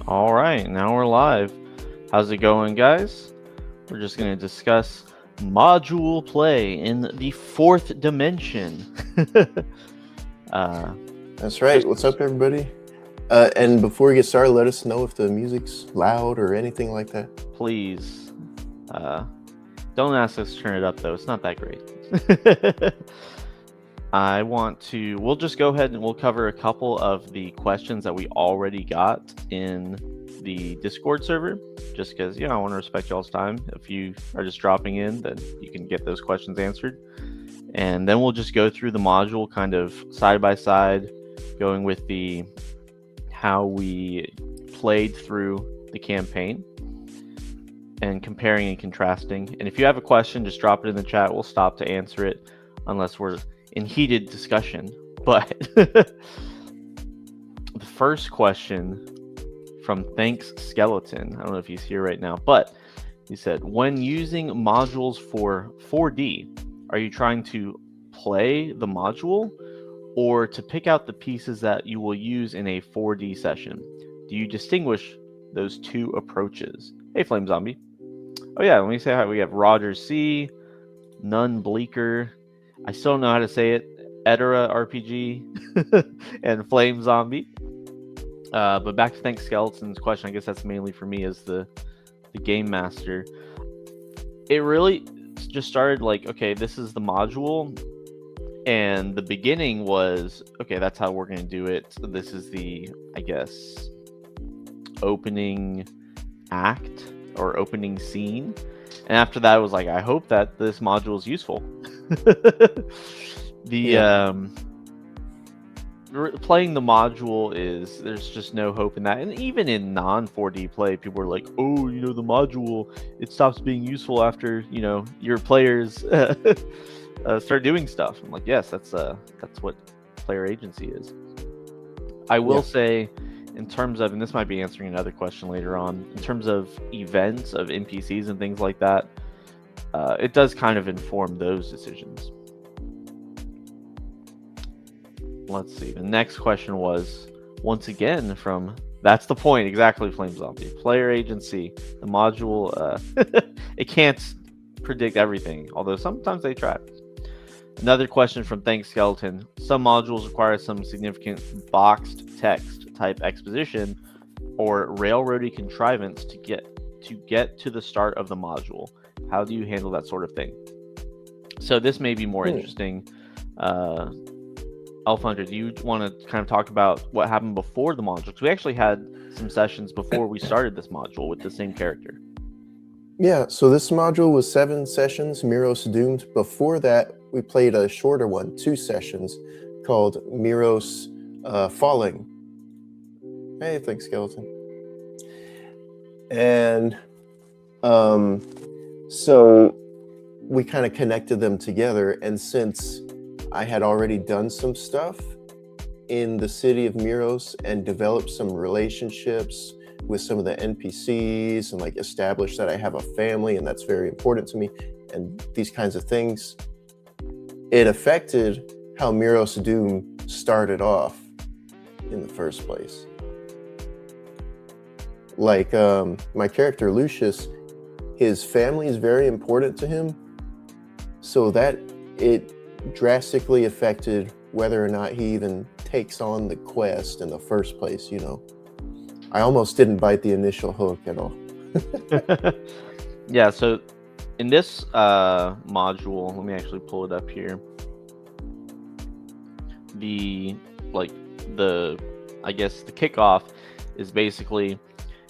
All right, now we're live. How's it going, guys? We're just going to discuss module play in the fourth dimension. That's right. just What's up, everybody? And before we get started, let us know if the music's loud or anything like that. please, don't ask us to turn it up, though. It's not that great. We'll just go ahead and we'll cover a couple of the questions that we already got in the Discord server, just because, I want to respect y'all's time. If you are just dropping in, then you can get those questions answered. And then we'll just go through the module kind of side by side, going with how we played through the campaign and comparing and contrasting. And if you have a question, just drop it in the chat. We'll stop to answer it unless we're in heated discussion. But the first question from Thanks Skeleton, I don't know if he's here right now, but he said, when using modules for 4D, are you trying to play the module or to pick out the pieces that you will use in a 4D session? Do you distinguish those two approaches? Hey, Flame Zombie. Oh yeah, let me say hi. We have Roger C, None Bleaker, I still don't know how to say it, Edera RPG, and Flame Zombie. But back to Thanks Skeleton's question, I guess that's mainly for me as the game master. It really just started like, okay, this is the module, and the beginning was, okay, that's how we're going to do it. So this is the, I guess, opening act or opening scene. And after that, it was like, I hope that this module is useful. Playing the module there's just no hope in that. And even in non-4D play, people are like, oh, the module, it stops being useful after, your players start doing stuff. I'm like, yes, that's what player agency is. I will say, in terms of, and this might be answering another question later on, in terms of events of NPCs and things like that, it does kind of inform those decisions. Let's see. The next question was, once again, from That's the Point, exactly, Flame Zombie. Player agency. The module, it can't predict everything, although sometimes they try. Another question from Thanks Skeleton. Some modules require some significant boxed text type exposition or railroady contrivance to get to the start of the module. How do you handle that sort of thing? So this may be more interesting. Alfundra, do you want to kind of talk about what happened before the module? Because we actually had some sessions before we started this module with the same character. Yeah, so this module was 7 sessions, MEEROS Doomed. Before that, we played a shorter one, 2 sessions, called MEEROS Falling. Hey, thanks, Skeleton. And so we kind of connected them together, and since I had already done some stuff in the city of MEEROS and developed some relationships with some of the NPCs and like established that I have a family and that's very important to me and these kinds of things, it affected how MEEROS Doom started off in the first place. Like my character Lucius, his family is very important to him, so that it drastically affected whether or not he even takes on the quest in the first place. I almost didn't bite the initial hook at all. Yeah, so in this module, let me actually pull it up here. The kickoff is basically,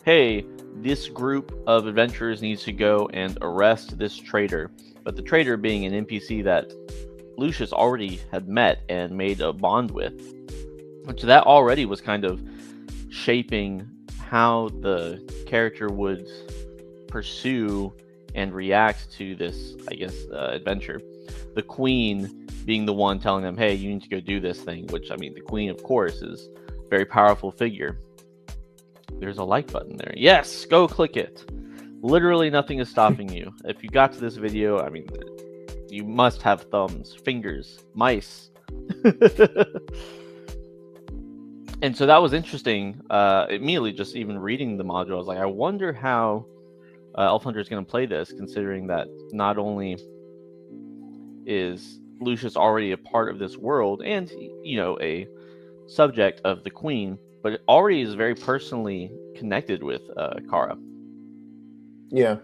hey, this group of adventurers needs to go and arrest this traitor. But the traitor being an NPC that Lucius already had met and made a bond with, which that already was kind of shaping how the character would pursue and react to this, I guess, adventure. The queen being the one telling them, hey, you need to go do this thing, which, I mean, the queen, of course, is a very powerful figure. There's a like button there. Yes, go click it. Literally nothing is stopping you. If you got to this video, I mean, you must have thumbs, fingers, mice. And so that was interesting. Immediately, just even reading the module, I was like, I wonder how Elf Hunter is going to play this, considering that not only is Lucius already a part of this world and, a subject of the Queen, but it already is very personally connected with Kara. Yeah.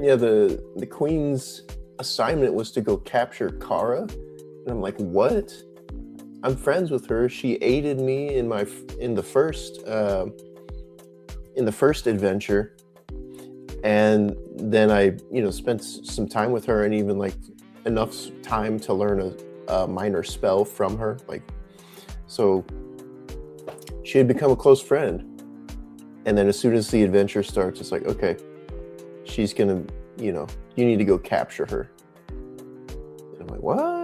Yeah, the Queen's assignment was to go capture Kara. And I'm like, what? I'm friends with her. She aided me in the first adventure. And then I, spent some time with her, and even like enough time to learn a minor spell from her. Like, so she had become a close friend. And then as soon as the adventure starts, it's like, okay, she's gonna, you need to go capture her. And I'm like, what?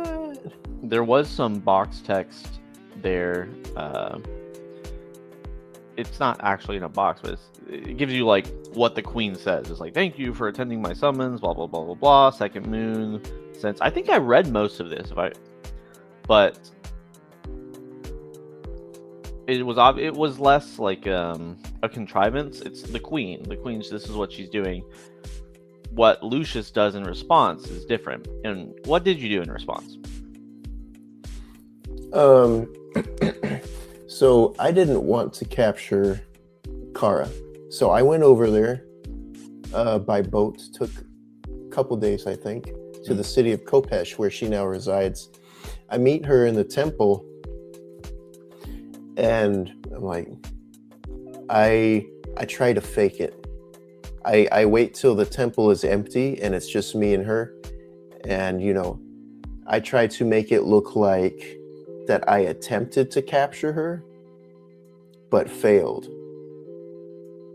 There was some box text there. It's not actually in a box, but it gives you like what the Queen says. It's like, thank you for attending my summons, blah blah blah blah blah. Second moon. Since I think I read most of this, but it was less like a contrivance. It's the Queen. The Queen's, this is what she's doing. What Lucius does in response is different. And what did you do in response? So I didn't want to capture Kara. So I went over there by boat. Took a couple days, I think, to the city of Kopesh, where she now resides. I meet her in the temple, and I'm like, I try to fake it. I wait till the temple is empty and it's just me and her, and I try to make it look like that I attempted to capture her but failed.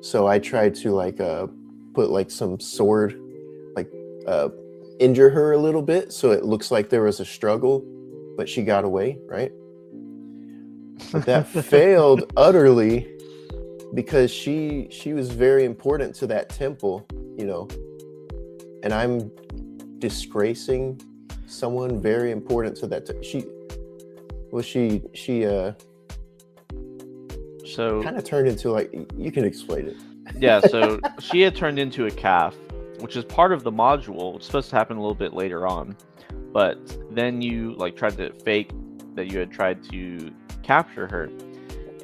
So I tried to like put like some sword, like injure her a little bit so it looks like there was a struggle, but she got away, right? But that failed utterly, because she was very important to that temple, and I'm disgracing someone very important to that. So kind of turned into, like, you can explain it. Yeah, so she had turned into a calf, which is part of the module. It's supposed to happen a little bit later on, but then you like tried to fake that you had tried to capture her.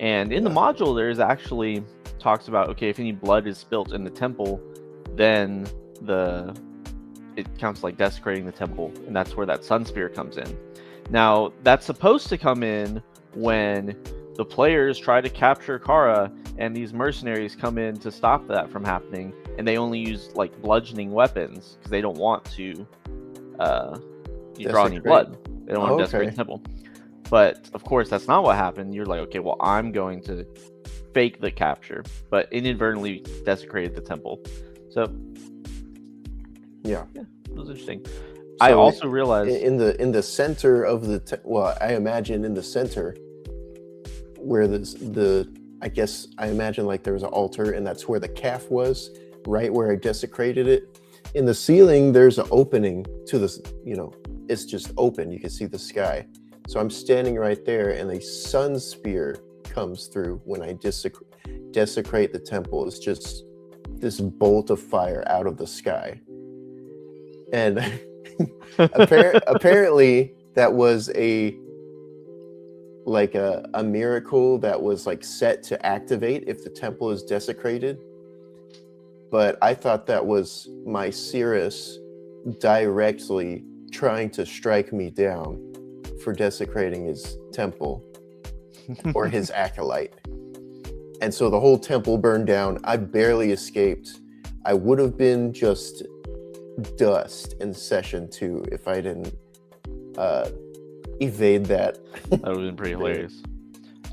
And in the module, there's actually talks about, okay, if any blood is spilt in the temple, then it counts like desecrating the temple, and that's where that sun spear comes in. Now, that's supposed to come in when the players try to capture Kara, and these mercenaries come in to stop that from happening, and they only use like bludgeoning weapons because they don't want to draw any blood. They don't want to desecrate the temple. But of course, that's not what happened. You're like, okay, well, I'm going to fake the capture, but inadvertently desecrated the temple. So yeah, it was interesting. So I also realized in the center of I imagine in the center where I guess I imagine like there was an altar, and that's where the calf was, right where I desecrated it. In the ceiling, there's an opening to this, it's just open. You can see the sky. So I'm standing right there, and a sun spear comes through when I desecrate the temple. It's just this bolt of fire out of the sky. And apparently that was a miracle that was like set to activate if the temple is desecrated. But I thought that was my Cirrus directly trying to strike me down for desecrating his temple or his acolyte. And so the whole temple burned down. I barely escaped. I would have been just dust in session 2 if I didn't evade that. That would have been pretty hilarious.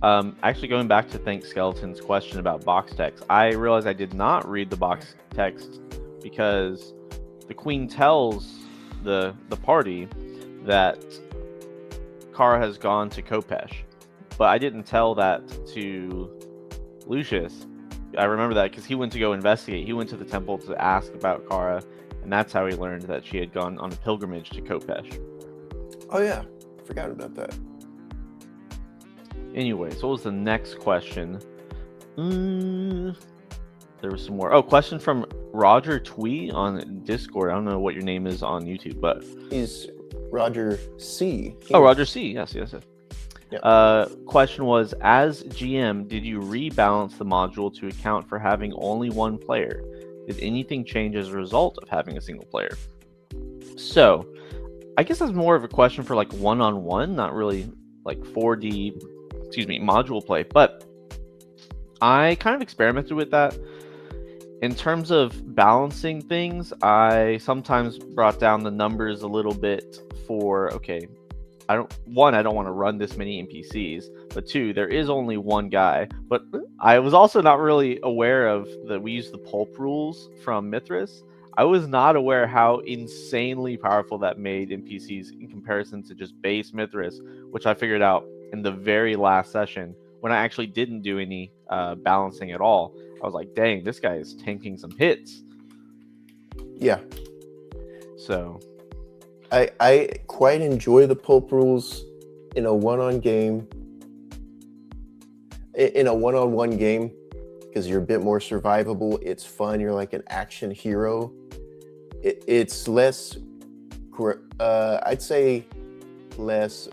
Actually, going back to Thank Skeleton's question about box text, I realized I did not read the box text because the Queen tells the party that Kara has gone to Kopesh, but I didn't tell that to Lucius. I remember that because he went to go investigate. He went to the temple to ask about Kara, and that's how he learned that she had gone on a pilgrimage to Kopesh. Oh yeah, forgot about that. Anyway, so what was the next question? There was some more. Oh, question from Roger Twee on Discord. I don't know what your name is on YouTube, but He's Roger C. oh, Roger C. Yes. Yeah. Question was, as GM, did you rebalance the module to account for having only one player? Did anything change as a result of having a single player? So, I guess that's more of a question for like one-on-one, not really like 4D, module play. But I kind of experimented with that. In terms of balancing things, I sometimes brought down the numbers a little bit for, okay, I don't want to run this many NPCs, but 2, there is only one guy. But I was also not really aware of that we use the pulp rules from Mythras. I was not aware how insanely powerful that made NPCs in comparison to just base Mythras, which I figured out in the very last session when I actually didn't do any balancing at all. I was like, dang, this guy is tanking some hits. Yeah. So I quite enjoy the pulp rules in a one-on game. In a one-on-one game, because you're a bit more survivable. It's fun. You're like an action hero. It's less, I'd say, less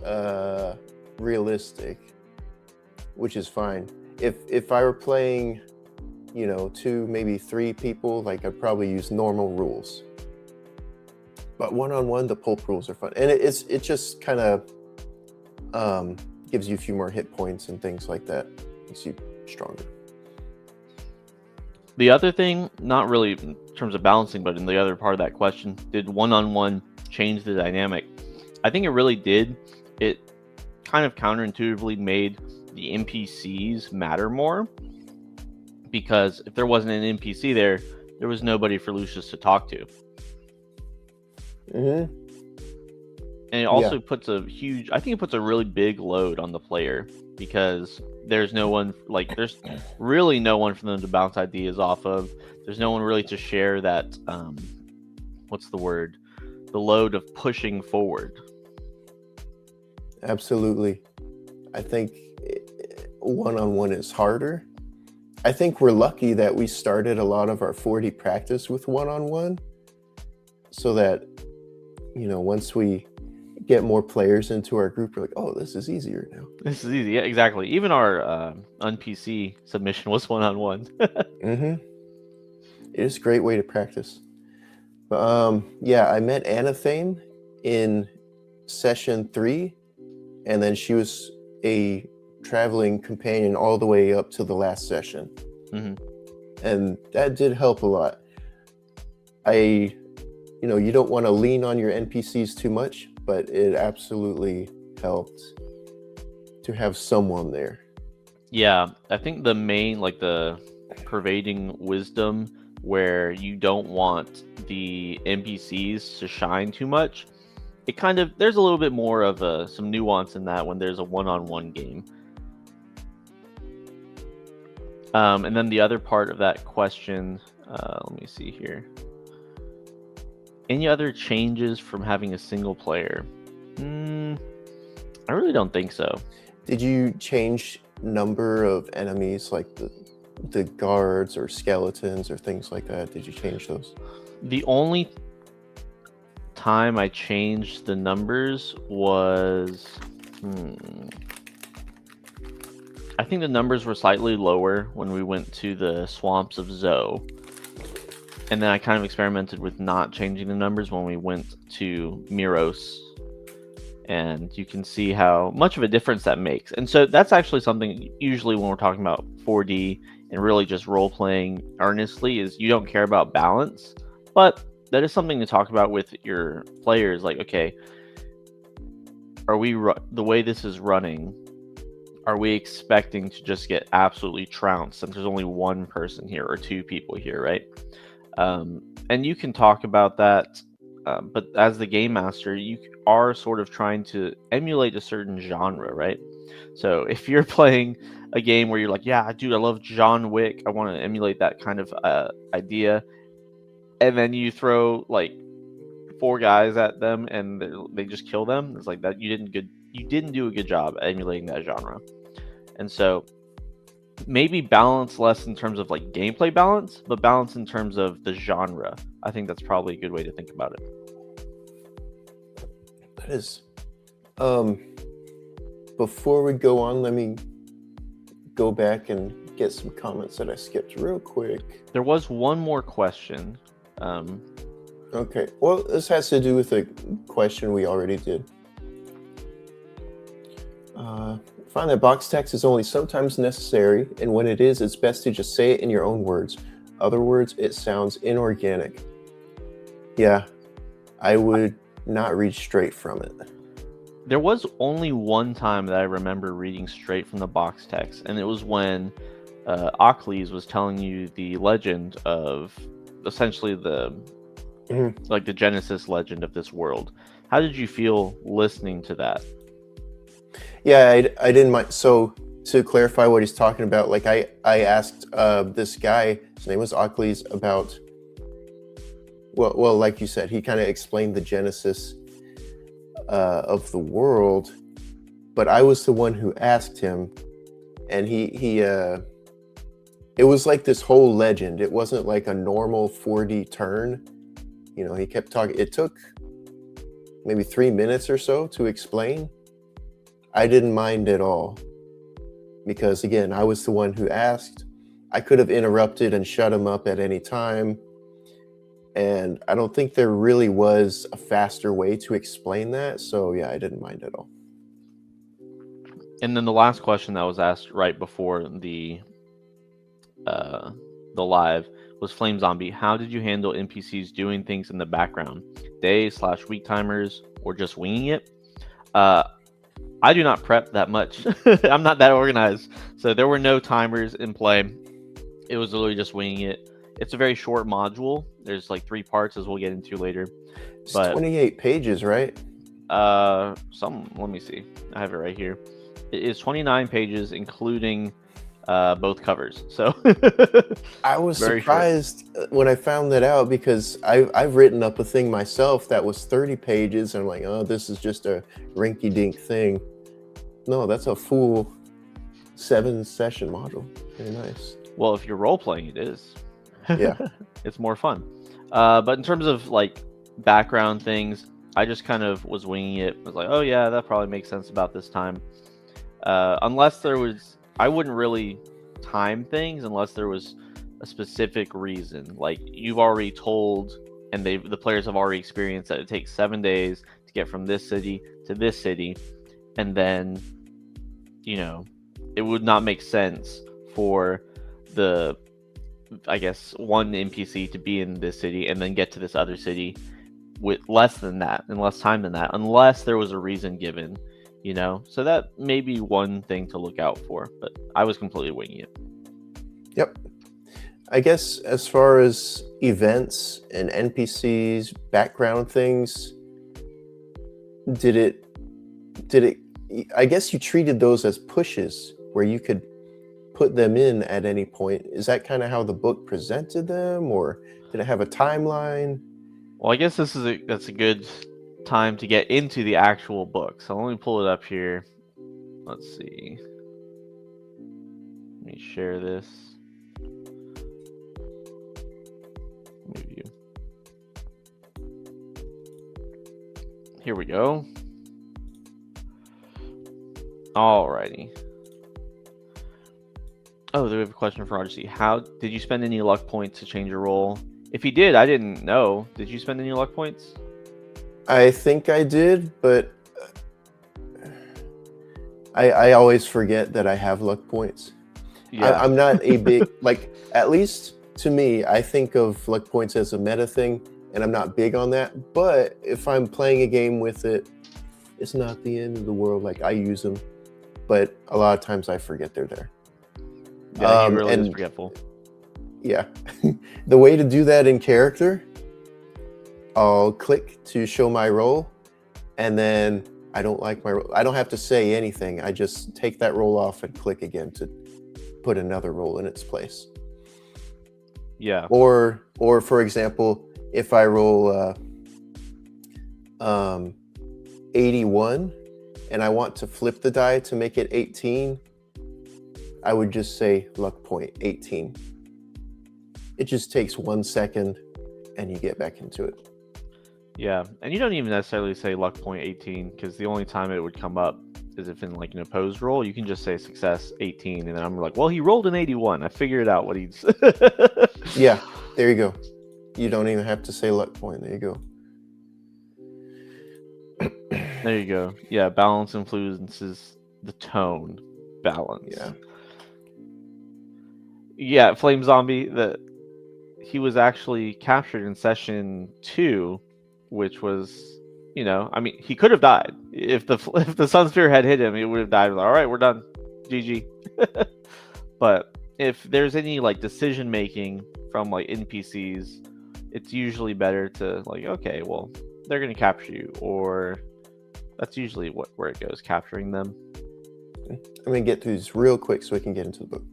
realistic, which is fine. If I were playing, 2, maybe 3 people, like I'd probably use normal rules. But one-on-one, the pulp rules are fun, and it just kind of gives you a few more hit points and things like that. Makes you stronger. The other thing, not really in terms of balancing, but in the other part of that question, did one-on-one change the dynamic? I think it really did. It kind of counterintuitively made the NPCs matter more, because if there wasn't an NPC there was nobody for Lucius to talk to. Mm-hmm. And it also puts a really big load on the player, because there's no one, there's really no one for them to bounce ideas off of. There's no one really to share that, what's the word? The load of pushing forward. Absolutely. I think one-on-one is harder. I think we're lucky that we started a lot of our 4D practice with one-on-one, so that, once we get more players into our group, we're like, oh, this is easier now. This is easy. Yeah, exactly. Even our un-PC submission was one-on-one. Mm-hmm. It is a great way to practice. But I met Anathame in session 3, and then she was a traveling companion all the way up to the last session. Mm-hmm. And that did help a lot. You don't want to lean on your NPCs too much, but it absolutely helped to have someone there. Yeah, I think the main, the pervading wisdom where you don't want the NPCs to shine too much, there's a little bit more of some nuance in that when there's a one-on-one game. And then the other part of that question, let me see here. Any other changes from having a single player? I really don't think so. Did you change number of enemies, like the guards or skeletons or things like that? Did you change those? The only time I changed the numbers was, I think the numbers were slightly lower when we went to the swamps of Zoe. And then I kind of experimented with not changing the numbers when we went to MEEROS. And you can see how much of a difference that makes. And so that's actually something, usually when we're talking about 4D and really just role-playing earnestly, is you don't care about balance. But that is something to talk about with your players. Like, okay, the way this is running, are we expecting to just get absolutely trounced since there's only one person here or 2 people here, right? And you can talk about that, but as the game master, you are sort of trying to emulate a certain genre, right? So if you're playing a game where you're like, yeah, dude, I love John Wick, I want to emulate that kind of idea, and then you throw 4 guys at them and they just kill them, it's like that you didn't do a good job at emulating that genre. And so maybe balance less in terms of like gameplay balance, but balance in terms of the genre. I think that's probably a good way to think about it. That is. Before we go on, let me go back and get some comments that I skipped real quick. There was one more question. Okay, well, this has to do with a question we already did. Find that box text is only sometimes necessary, and when it is, it's best to just say it in your own words. Other words, it sounds inorganic. Yeah, I would not read straight from it. There was only one time that I remember reading straight from the box text, and it was when Ocles was telling you the legend of essentially the like the Genesis legend of this world. How did you feel listening to that? Yeah, I didn't mind. So to clarify what he's talking about, like I asked this guy, his name was Ocles, about well, like you said, he kind of explained the Genesis of the world, but I was the one who asked him, and he it was like this whole legend. It wasn't like a normal 4D turn. You know, he kept talking. It took maybe 3 minutes or so to explain. I didn't mind at all because, again, I was the one who asked. I could have interrupted and shut him up at any time. And I don't think there really was a faster way to explain that. So, yeah, I didn't mind at all. And then the last question that was asked right before the live was Flame Zombie. How did you handle NPCs doing things in the background? Day/week timers or just winging it? I do not prep that much. I'm not that organized. So there were no timers in play. It was literally just winging it. It's a very short module. There's like 3 parts, as we'll get into later. It's 28 pages, right? Let me see. I have it right here. It is 29 pages, including both covers. So I was surprised when I found that out because I've written up a thing myself that was 30 pages. And I'm like, oh, this is just a rinky-dink thing. No, that's a full 7-session module. Very nice. Well, if you're role-playing, it is. Yeah. It's more fun. But in terms of like background things, I just kind of was winging it. I was like, oh yeah, that probably makes sense about this time. Unless there was, I wouldn't really time things unless there was a specific reason. Like you've already told, and the players have already experienced that it takes 7 days to get from this city to this city, and then, you know, it would not make sense for the, I guess, one NPC to be in this city and then get to this other city with less than that and less time than that, unless there was a reason given. You know, so that may be one thing to look out for, but I was completely winging it. Yep. I guess as far as events and NPCs, background things, did it, I guess you treated those as pushes where you could put them in at any point. Is that kind of how the book presented them, or did it have a timeline? Well, I guess that's a good time to get into the actual book. So let me pull it up here. Let's see. Let me share this. Let me view. Here we go. Alrighty. Oh, we have a question for Roger C. How did you spend any luck points to change your role? If you did, I didn't know. Did you spend any luck points? I think I did, but I always forget that I have luck points. Yeah. I'm not a big, like, at least to me, I think of luck points as a meta thing, and I'm not big on that. But if I'm playing a game with it, it's not the end of the world. Like, I use them, but a lot of times I forget they're there. Yeah, he really is forgetful. Yeah. The way to do that in character, I'll click to show my role, and then I don't like my role. I don't have to say anything. I just take that role off and click again to put another role in its place. Yeah. Or for example, if I roll 81 and I want to flip the die to make it 18, I would just say luck point 18. It just takes 1 second and you get back into it. Yeah, and you don't even necessarily say luck point 18 because the only time it would come up is if in like an opposed roll. You can just say success 18, and then I'm like, well, he rolled an 81. I figured out what he's. Yeah, there you go. You don't even have to say luck point. There you go. There you go. Yeah, balance influences the tone. Balance. Yeah. Yeah, Flame Zombie. He was actually captured in session 2, which was, I mean, he could have died if the Sun Sphere had hit him. He would have died. All right, we're done. GG. But if there's any like decision making from like NPCs, it's usually better to like, okay, well, they're gonna capture you, or that's usually where it goes, capturing them. I'm gonna get through this real quick so we can get into the book.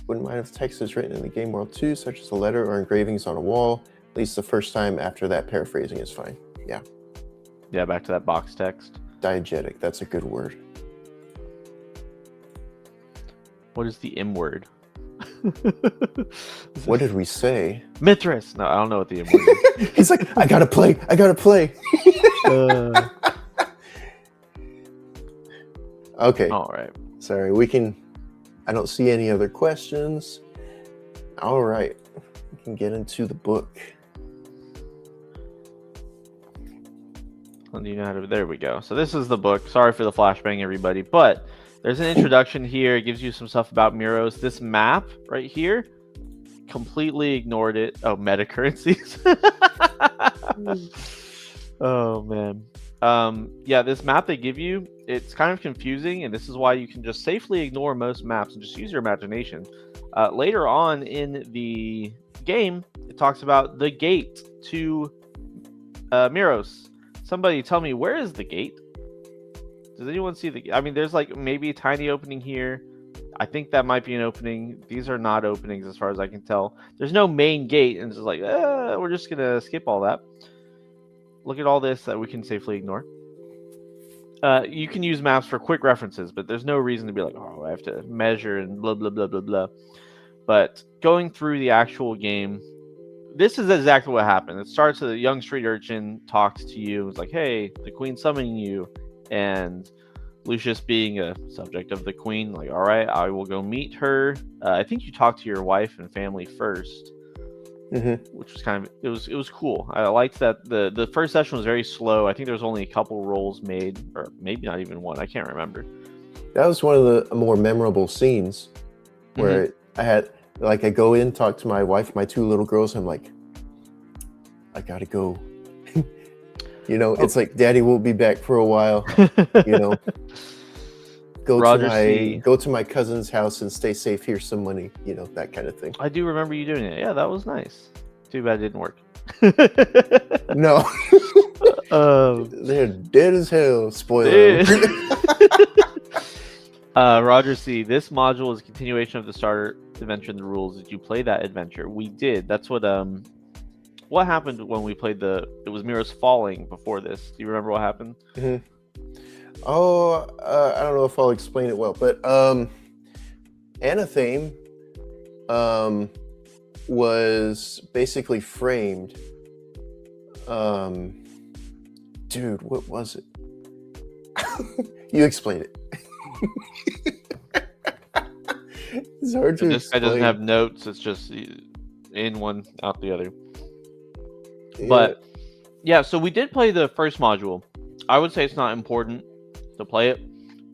Wouldn't mind if text is written in the game world too, such as a letter or engravings on a wall. At least the first time. After that, paraphrasing is fine. Yeah. Yeah, back to that box text. Diegetic, that's a good word. What is the M word? What did we say? Mythras. No, I don't know what the M word is. He's like, I gotta play. Okay. All right. Sorry, I don't see any other questions. All right, we can get into the book. Do you know how to? There we go. So this is the book. Sorry for the flashbang, everybody, but there's an introduction here. It gives you some stuff about Meeros. This map right here, completely ignored it. Oh, meta currencies. Oh man. Yeah, this map they give you, it's kind of confusing, and this is why you can just safely ignore most maps and just use your imagination. Later on in the game, it talks about the gate to Meeros. Somebody tell me, where is the gate? Does anyone see the? I mean, there's like maybe a tiny opening here. I think that might be an opening. These are not openings as far as I can tell. There's no main gate, and it's just like, we're just gonna skip all that. Look at all this that we can safely ignore. You can use maps for quick references, but there's no reason to be like, oh, I have to measure and blah, blah, blah, blah, blah. But going through the actual game, this is exactly what happened. It starts with a young street urchin talks to you. It's like, hey, the queen's summoning you. And Lucius, being a subject of the queen, like, all right, I will go meet her. I think you talk to your wife and family first. Which was kind of it was cool. I liked that the first session was very slow. I think there was only a couple rolls made, or maybe not even one. I can't remember. That was one of the more memorable scenes where I had like I go in, talk to my wife, my 2 little girls. I'm like, I gotta go. It's like Daddy will be back for a while. Go to my cousin's house and stay safe. Here's some money, that kind of thing. I do remember you doing it. Yeah, that was nice. Too bad it didn't work. No. They're dead as hell. Spoiler. Roger C. This module is a continuation of the starter adventure and the rules. Did you play that adventure? We did. That's what happened when we played it was Meeros Falling before this. Do you remember what happened? Oh, I don't know if I'll explain it well, but Anathame was basically framed. Dude, what was it? You explain it. It's hard to explain. This guy doesn't have notes. It's just in one, out the other. Yeah. But yeah, so we did play the first module. I would say it's not important to play it,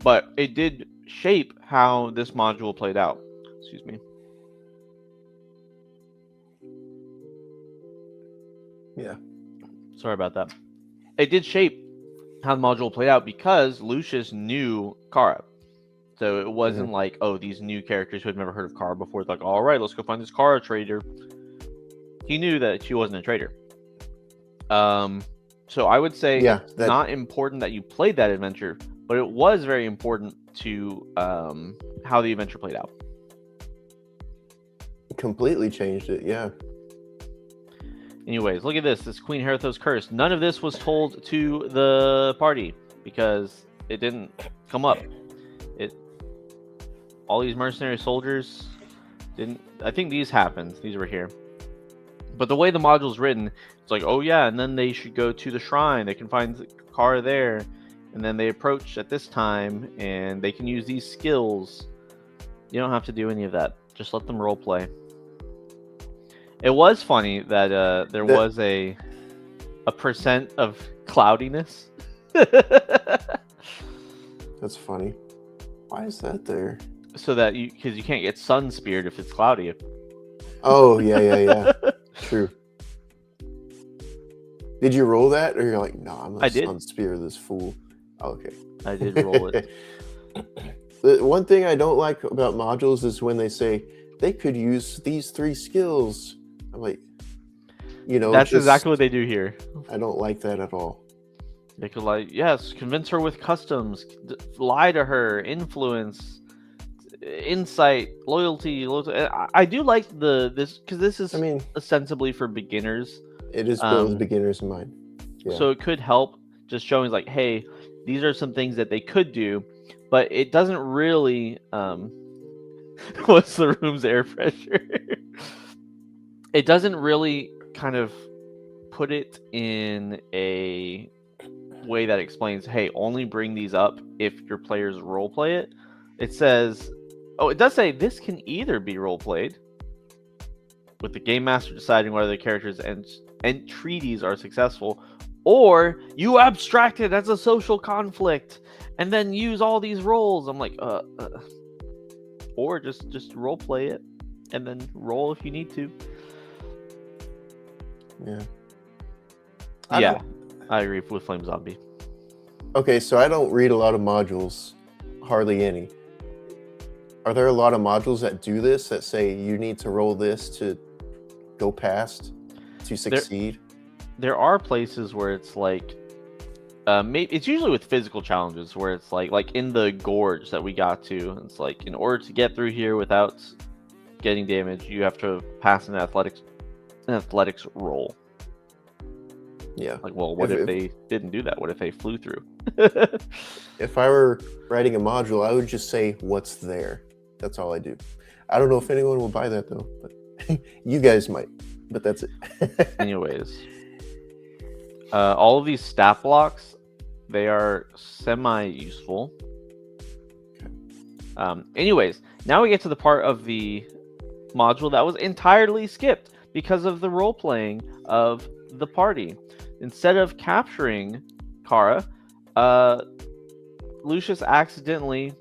but it did shape how this module played out. Excuse me. Yeah. Sorry about that. It did shape how the module played out because Lucius knew Kara. So it wasn't like, oh, these new characters who had never heard of Kara before. It's like, all right, let's go find this Kara trader. He knew that she wasn't a traitor. So I would say it's not important that you played that adventure, but it was very important to how the adventure played out. Completely changed it, yeah. Anyways, look at this. This Queen Herethos curse. None of this was told to the party because it didn't come up. all these mercenary soldiers didn't. I think these happened. These were here. But the way the module's written, it's like, oh yeah, and then they should go to the shrine. They can find the car there, and then they approach at this time, and they can use these skills. You don't have to do any of that. Just let them role play. It was funny that there was a percent of cloudiness. That's funny. Why is that there? So that because you can't get sun speared if it's cloudy. Oh yeah. True. Did you roll that, or you're like, no, I'm gonna sun spear this fool? Oh, okay. I did roll it. The one thing I don't like about modules is when they say they could use these 3 skills. I'm like, that's exactly what they do here. I don't like that at all. They could yes, convince her with customs, lie to her, influence, insight, loyalty. I do like this because this is ostensibly for beginners. It is for beginners in mind. Yeah. So it could help just showing like, hey, these are some things that they could do, but it doesn't really. What's the room's air pressure? It doesn't really kind of put it in a way that explains, hey, only bring these up if your players role play it. It says, it does say this can either be role played with the game master deciding whether the characters and treaties are successful, or you abstract it as a social conflict and then use all these roles. I'm like, or just role play it and then roll if you need to. Yeah. I agree with Flame Zombie. Okay, so I don't read a lot of modules, hardly any. Are there a lot of modules that do this, that say you need to roll this to go past, to succeed? There are places where it's like, it's usually with physical challenges where it's like in the gorge that we got to. It's like, in order to get through here without getting damage, you have to pass an athletics roll. Yeah. Like, well, what if they didn't do that? What if they flew through? If I were writing a module, I would just say what's there. That's all I do. I don't know if anyone will buy that though, but you guys might. But that's it. Anyways, all of these stat blocks, they are semi-useful. Anyways, now we get to the part of the module that was entirely skipped because of the role-playing of the party. Instead of capturing Kara, Lucius accidentally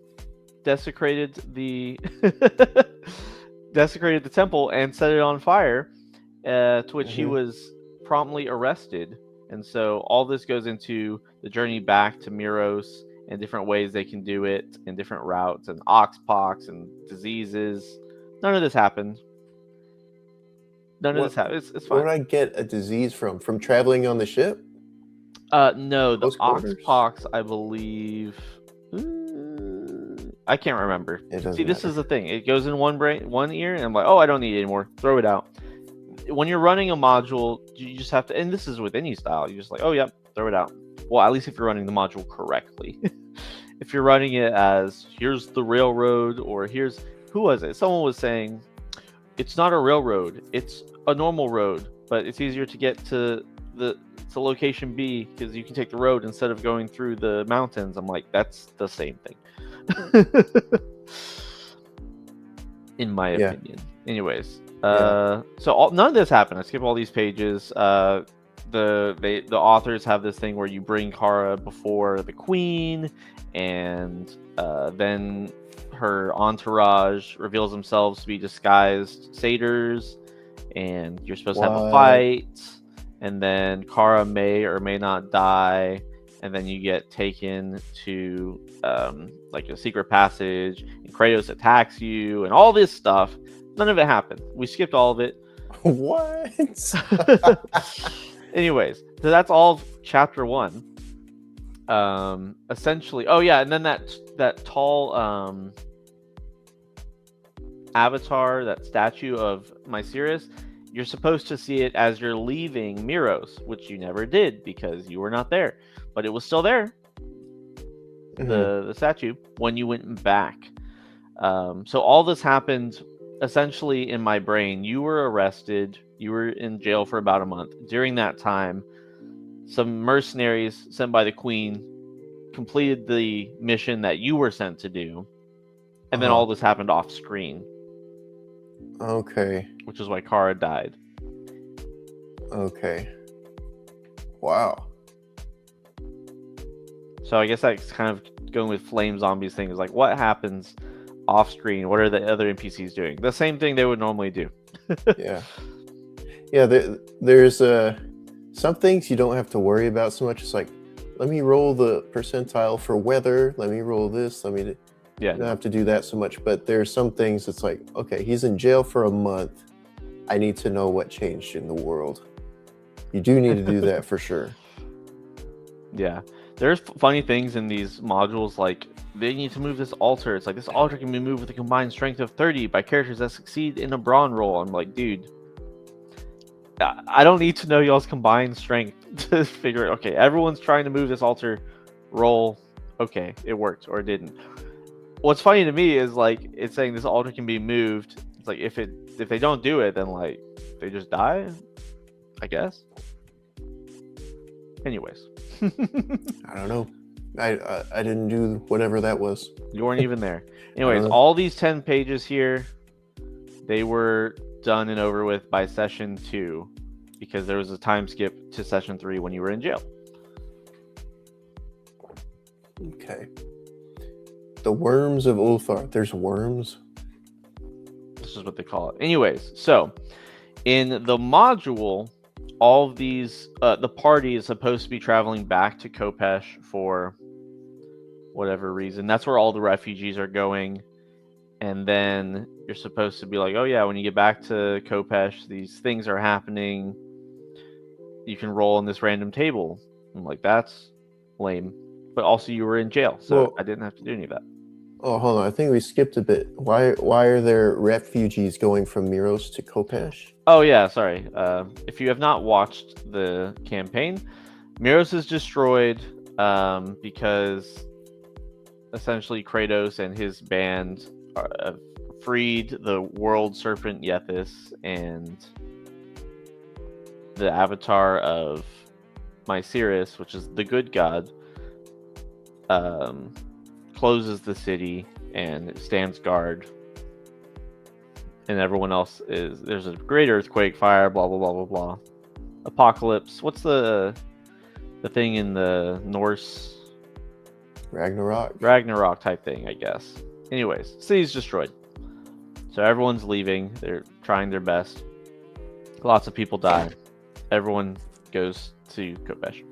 desecrated the temple and set it on fire, to which he was promptly arrested. And so all this goes into the journey back to Meeros and different ways they can do it and different routes and oxpox and diseases. None of this happened. It's fine. Where would I get a disease from? From traveling on the ship? No, the oxpox, I believe. I can't remember. See, this is the thing. It goes in one ear, and I'm like, I don't need it anymore. Throw it out. When you're running a module, you just have to, and this is with any style, you're just like, throw it out. Well, at least if you're running the module correctly. If you're running it as, here's the railroad, or who was it? Someone was saying, it's not a railroad, it's a normal road, but it's easier to get to location B because you can take the road instead of going through the mountains. I'm like, that's the same thing. In my opinion. Anyways, so none of this happened. I skip all these pages. The authors have this thing where you bring Kara before the queen, and then her entourage reveals themselves to be disguised satyrs, and you're supposed to have a fight, and then Kara may or may not die, and then you get taken to like a secret passage, and Kratos attacks you, and all this stuff. None of it happened. We skipped all of it. What? Anyways, so that's all of chapter 1. Essentially, and then that tall avatar, that statue of Mythras, you're supposed to see it as you're leaving Meeros, which you never did because you were not there, but it was still there. The statue when you went back. So all this happened essentially in my brain. You were arrested. You were in jail for about a month. During that time, some mercenaries sent by the queen completed the mission that you were sent to do, and then all this happened off screen. Okay. Which is why Kara died. Okay. Wow. So I guess that's kind of going with Flame Zombies thing. Is like, what happens off screen? What are the other NPCs doing? The same thing they would normally do. Yeah. There's some things you don't have to worry about so much. It's like, let me roll the percentile for weather. Let me roll this. Yeah, you don't have to do that so much. But there's some things it's like, okay, he's in jail for a month. I need to know what changed in the world. You do need to do that for sure. Yeah. There's funny things in these modules, like they need to move this altar. It's like, this altar can be moved with a combined strength of 30 by characters that succeed in a brawn roll. I'm like, dude, I don't need to know y'all's combined strength to figure it. Okay, everyone's trying to move this altar, roll. Okay, it worked or it didn't. What's funny to me is like, it's saying this altar can be moved. It's like, if they don't do it, then like they just die, I guess. Anyways. I don't know. I didn't do whatever that was. You weren't even there. Anyways, all these 10 pages here, they were done and over with by session 2 because there was a time skip to session 3 when you were in jail. Okay. The worms of Ulthar. There's worms? This is what they call it. Anyways, so in the module, all of these, the party is supposed to be traveling back to Kopesh for whatever reason. That's where all the refugees are going. And then you're supposed to be like, oh yeah, when you get back to Kopesh, these things are happening. You can roll on this random table. I'm like, that's lame. But also you were in jail, so I didn't have to do any of that. Oh, hold on. I think we skipped a bit. Why are there refugees going from MEEROS to Kopesh? Oh yeah, sorry. If you have not watched the campaign, MEEROS is destroyed because essentially Kratos and his band freed the world serpent Yethys, and the avatar of Mythras, which is the good god, closes the city and stands guard, and everyone else there's a great earthquake, fire, blah blah blah blah blah, apocalypse. What's the thing in the Norse? Ragnarok type thing, I guess. Anyways, city's destroyed, so everyone's leaving. They're trying their best. Lots of people die. Everyone goes to Kopesh.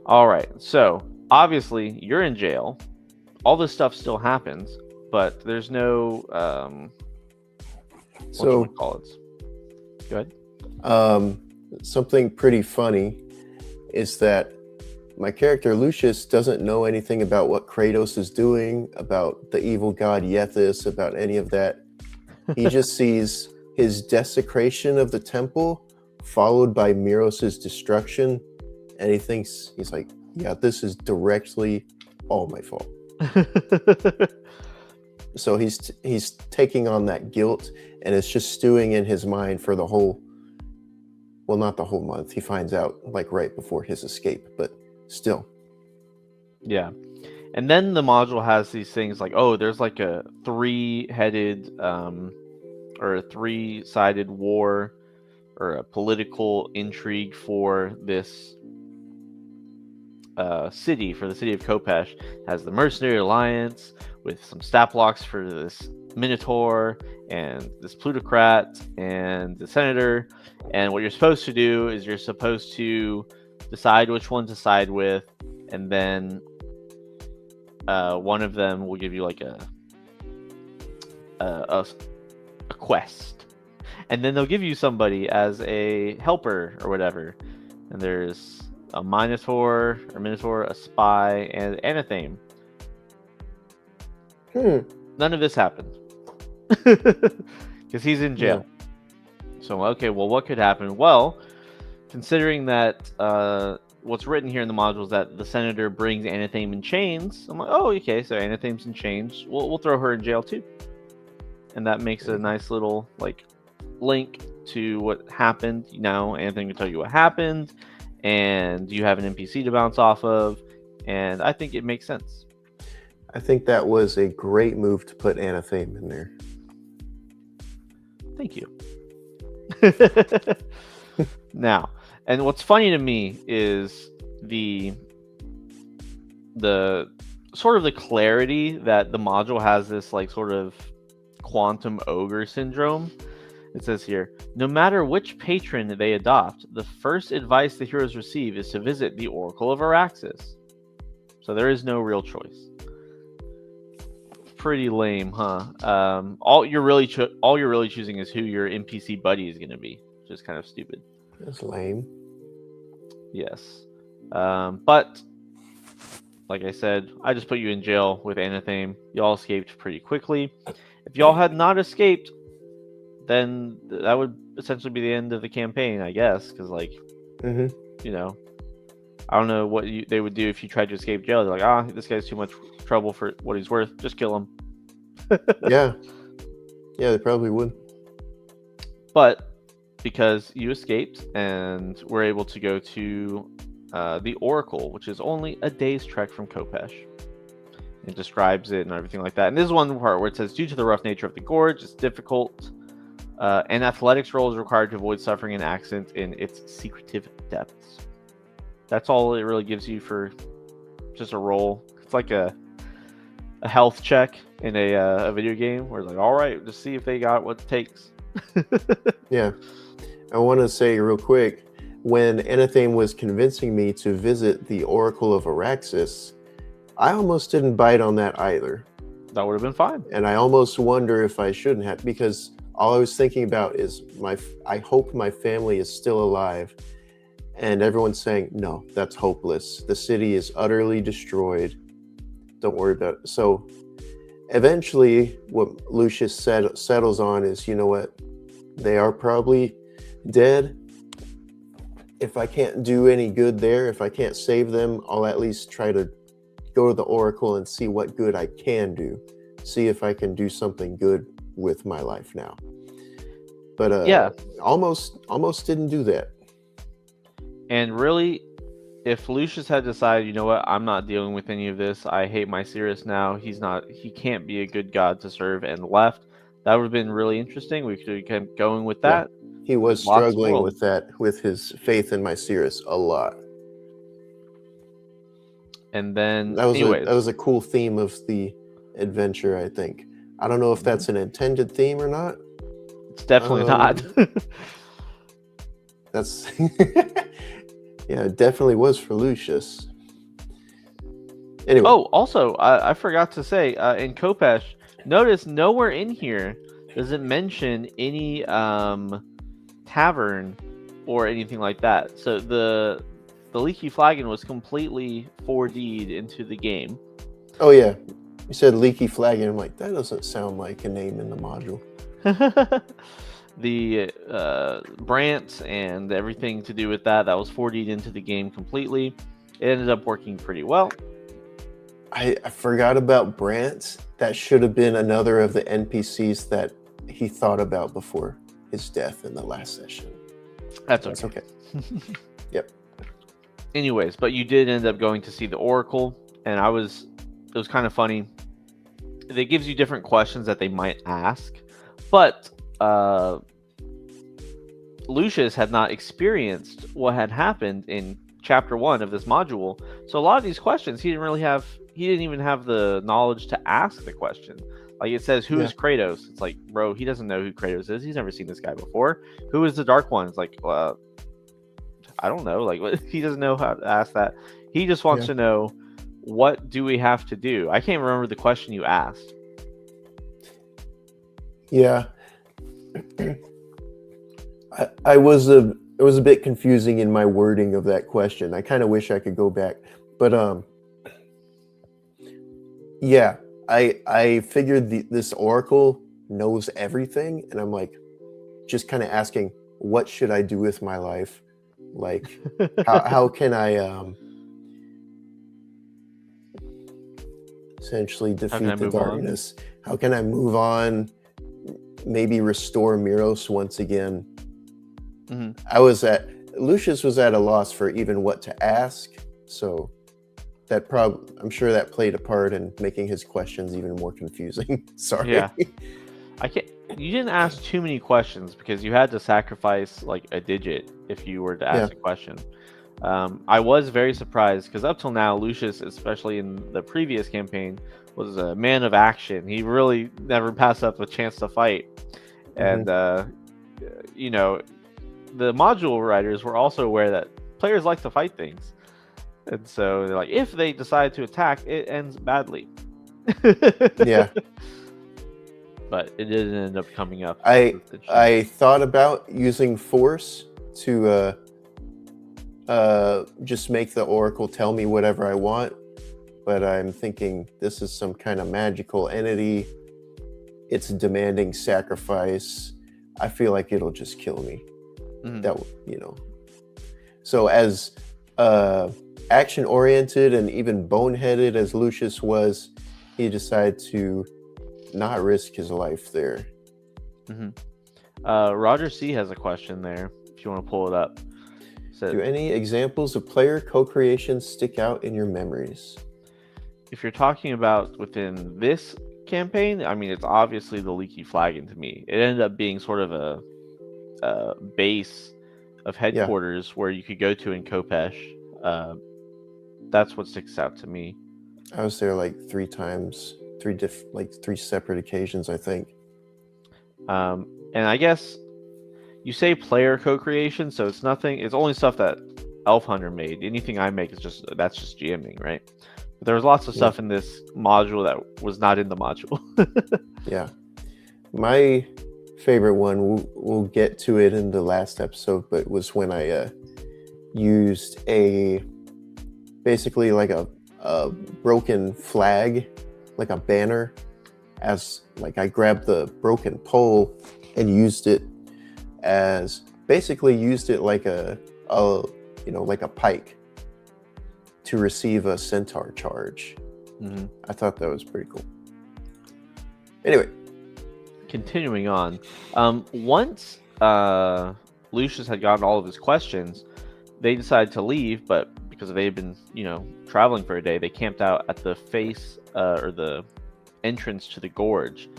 All right, so obviously you're in jail. All this stuff still happens, but there's no so call it. Go ahead. Something pretty funny is that my character Lucius doesn't know anything about what Kratos is doing, about the evil god Yethys, about any of that. He just sees his desecration of the temple followed by MEEROS' destruction, and he thinks, he's like, yeah, this is directly all my fault. So he's taking on that guilt, and it's just stewing in his mind for the whole, well, not the whole month. He finds out like right before his escape, but still. Yeah. And then the module has these things like, oh, there's like a 3-headed or a 3-sided war or a political intrigue for this city, for the city of Kopesh. It has the Mercenary Alliance with some stat blocks for this Minotaur and this plutocrat and the senator. And what you're supposed to do is you're supposed to decide which one to side with, and then one of them will give you like a quest, and then they'll give you somebody as a helper or whatever. And there's a Minotaur, a spy, and Anathame. None of this happened because he's in jail. So okay, well, what could happen? Well, considering that what's written here in the module is that the senator brings Anathame in chains. I'm like, oh, okay, so Anathame's in chains. We'll throw her in jail too, and that makes a nice little like link to what happened. Now Anathame can tell you what happened, and you have an NPC to bounce off of, and I think it makes sense. I think that was a great move to put Anathame in there. Thank you. Now, and what's funny to me is the sort of the clarity that the module has this like sort of quantum ogre syndrome. It says here, no matter which patron they adopt, the first advice the heroes receive is to visit the Oracle of Araxis. So there is no real choice. Pretty lame, huh? All you're really choosing is who your NPC buddy is going to be, which is kind of stupid. That's lame. Yes. But like I said, I just put you in jail with Anathame. Y'all escaped pretty quickly. If y'all had not escaped, then that would essentially be the end of the campaign, I guess. Because, like, you know, I don't know what they would do if you tried to escape jail. They're like, this guy's too much trouble for what he's worth. Just kill him. Yeah, they probably would. But because you escaped and were able to go to the Oracle, which is only a day's trek from Kopesh. It describes it and everything like that. And this is one part where it says, due to the rough nature of the gorge, it's difficult. An athletics roll is required to avoid suffering an accident in its secretive depths. That's all it really gives you for just a roll. It's like a health check in a video game where it's like, all right, just see if they got what it takes. Yeah. I want to say real quick, when Anathame was convincing me to visit the Oracle of Araxis, I almost didn't bite on that either. That would have been fine. And I almost wonder if I shouldn't have, because all I was thinking about is I hope my family is still alive. And everyone's saying, no, that's hopeless. The city is utterly destroyed. Don't worry about it. So eventually what Lucius settles on is, you know what? They are probably dead. If I can't do any good there, if I can't save them, I'll at least try to go to the Oracle and see what good I can do. See if I can do something good with my life now. But yeah, almost didn't do that. And really, if Lucius had decided, you know what, I'm not dealing with any of this, I hate Mythras now, he can't be a good god to serve, and left, that would have been really interesting. We could have kept going with that. Yeah, he was struggling with that, with his faith in Mythras a lot. And then, that was a cool theme of the adventure, I think. I don't know if that's an intended theme or not. It's definitely not. That's... Yeah, it definitely was for Lucius. Anyway. Oh, also, I forgot to say, in Kopesh, notice nowhere in here does it mention any tavern or anything like that. So the Leaky Flagon was completely 4D'd into the game. Oh yeah, you said Leaky Flagon. I'm like, that doesn't sound like a name in the module. The Brant and everything to do with that was 4D'd into the game completely. It ended up working pretty well. I forgot about Brant. That should have been another of the NPCs that he thought about before his death in the last session. That's okay. Yep. Anyways, but you did end up going to see the Oracle, and it was kind of funny. It gives you different questions that they might ask, but Lucius had not experienced what had happened in chapter 1 of this module, so a lot of these questions he didn't even have the knowledge to ask the question. Like, it says, who is Kratos? It's like, bro, he doesn't know who Kratos is. He's never seen this guy before. Who is the Dark One? It's like, I don't know. Like, he doesn't know how to ask that. He just wants to know, what do we have to do? I can't remember the question you asked. Yeah. It was a bit confusing in my wording of that question. I kind of wish I could go back, but yeah, I figured this Oracle knows everything, and I'm like, just kind of asking, what should I do with my life? Like, how can I essentially How can I defeat the move on? darkness? How can I move on? Maybe restore Myros once again. Hmm. Lucius was at a loss for even what to ask, so I'm sure that played a part in making his questions even more confusing. Sorry. Yeah. I can't. You didn't ask too many questions because you had to sacrifice like a digit if you were to ask Yeah. a question. I was very surprised because up till now, Lucius, especially in the previous campaign, was a man of action. He really never passed up a chance to fight. And, you know, the module writers were also aware that players like to fight things. And so they're like, if they decide to attack, it ends badly. Yeah. But it didn't end up coming up. I thought about using force to just make the oracle tell me whatever I want, but I'm thinking this is some kind of magical entity. It's demanding sacrifice. I feel like it'll just kill me. That, you know. So as action oriented and even boneheaded as Lucius was, he decided to not risk his life there. Roger C has a question there if you want to pull it up. Do any examples of player co-creation stick out in your memories? If you're talking about within this campaign, I mean, it's obviously the Leaky Flagon to me. It ended up being sort of a base of headquarters where you could go to in Kopesh. That's what sticks out to me. I was there like 3 times, 3 separate occasions, I think. And I guess you say player co-creation, so it's nothing. It's only stuff that Elf Hunter made. Anything I make is just GMing, right? But there was lots of stuff in this module that was not in the module. Yeah, my favorite one, we'll get to it in the last episode, but was when I used basically like a broken flag, like a banner, as like I grabbed the broken pole and used it like a like a pike to receive a centaur charge. I thought that was pretty cool. Anyway, continuing on, once Lucius had gotten all of his questions, they decided to leave, but because they had been, traveling for a day, they camped out at the face or the entrance to the gorge.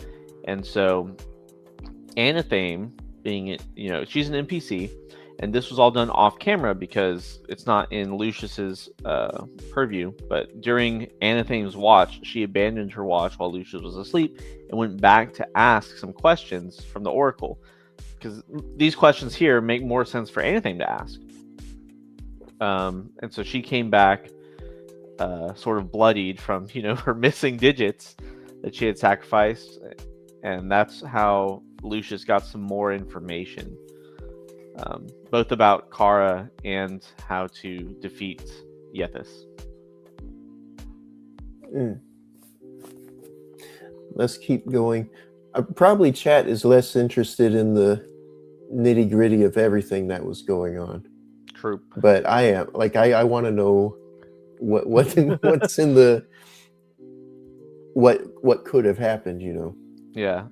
And so Anathame, being, she's an NPC, and this was all done off camera because it's not in Lucius's purview. But during Anathame's watch, she abandoned her watch while Lucius was asleep and went back to ask some questions from the Oracle, because these questions here make more sense for Anathame to ask. And so she came back sort of bloodied from, her missing digits that she had sacrificed. And that's how Lucius got some more information, both about Kara and how to defeat Yethis. Let's keep going. Probably chat is less interested in the nitty-gritty of everything that was going on. True. But I am. Like, I want to know what's in the what could have happened, Yeah.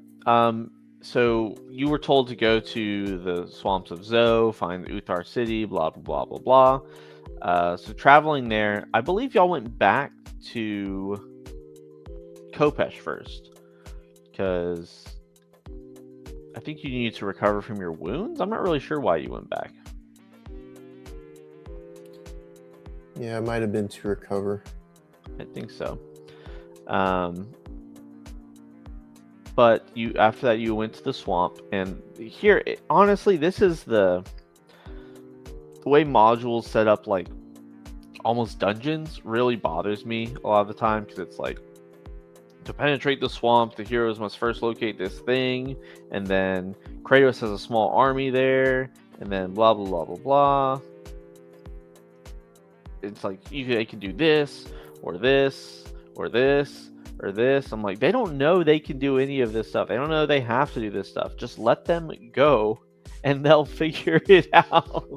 So you were told to go to the swamps of Zoe, find the Uthar city, blah blah blah blah blah. So traveling there, I believe y'all went back to Kopesh first, because I think you needed to recover from your wounds. I'm not really sure why you went back. Yeah, it might have been to recover. I think so. But after that, you went to the swamp, and here, honestly, this is the way modules set up, like almost dungeons, really bothers me a lot of the time, because it's like, to penetrate the swamp, the heroes must first locate this thing, and then Kratos has a small army there, and then blah blah blah blah blah. It's like they can do this or this or this or this. I'm like, they don't know they can do any of this stuff. They don't know they have to do this stuff. Just let them go and they'll figure it out.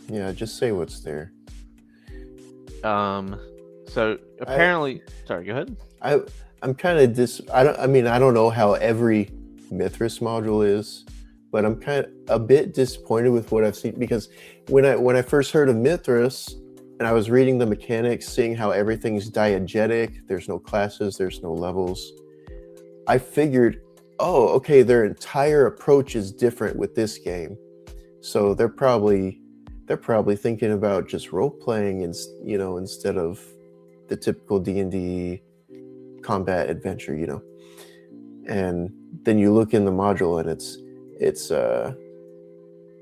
Yeah, just say what's there. So apparently, sorry, go ahead. I'm kind of I don't know how every Mythras module is, but I'm kind of a bit disappointed with what I've seen, because when I first heard of Mythras and I was reading the mechanics, seeing how everything's diegetic, there's no classes, there's no levels, I figured, oh, okay, their entire approach is different with this game. So they're probably thinking about just role playing, and instead of the typical D&D combat adventure, And then you look in the module and it's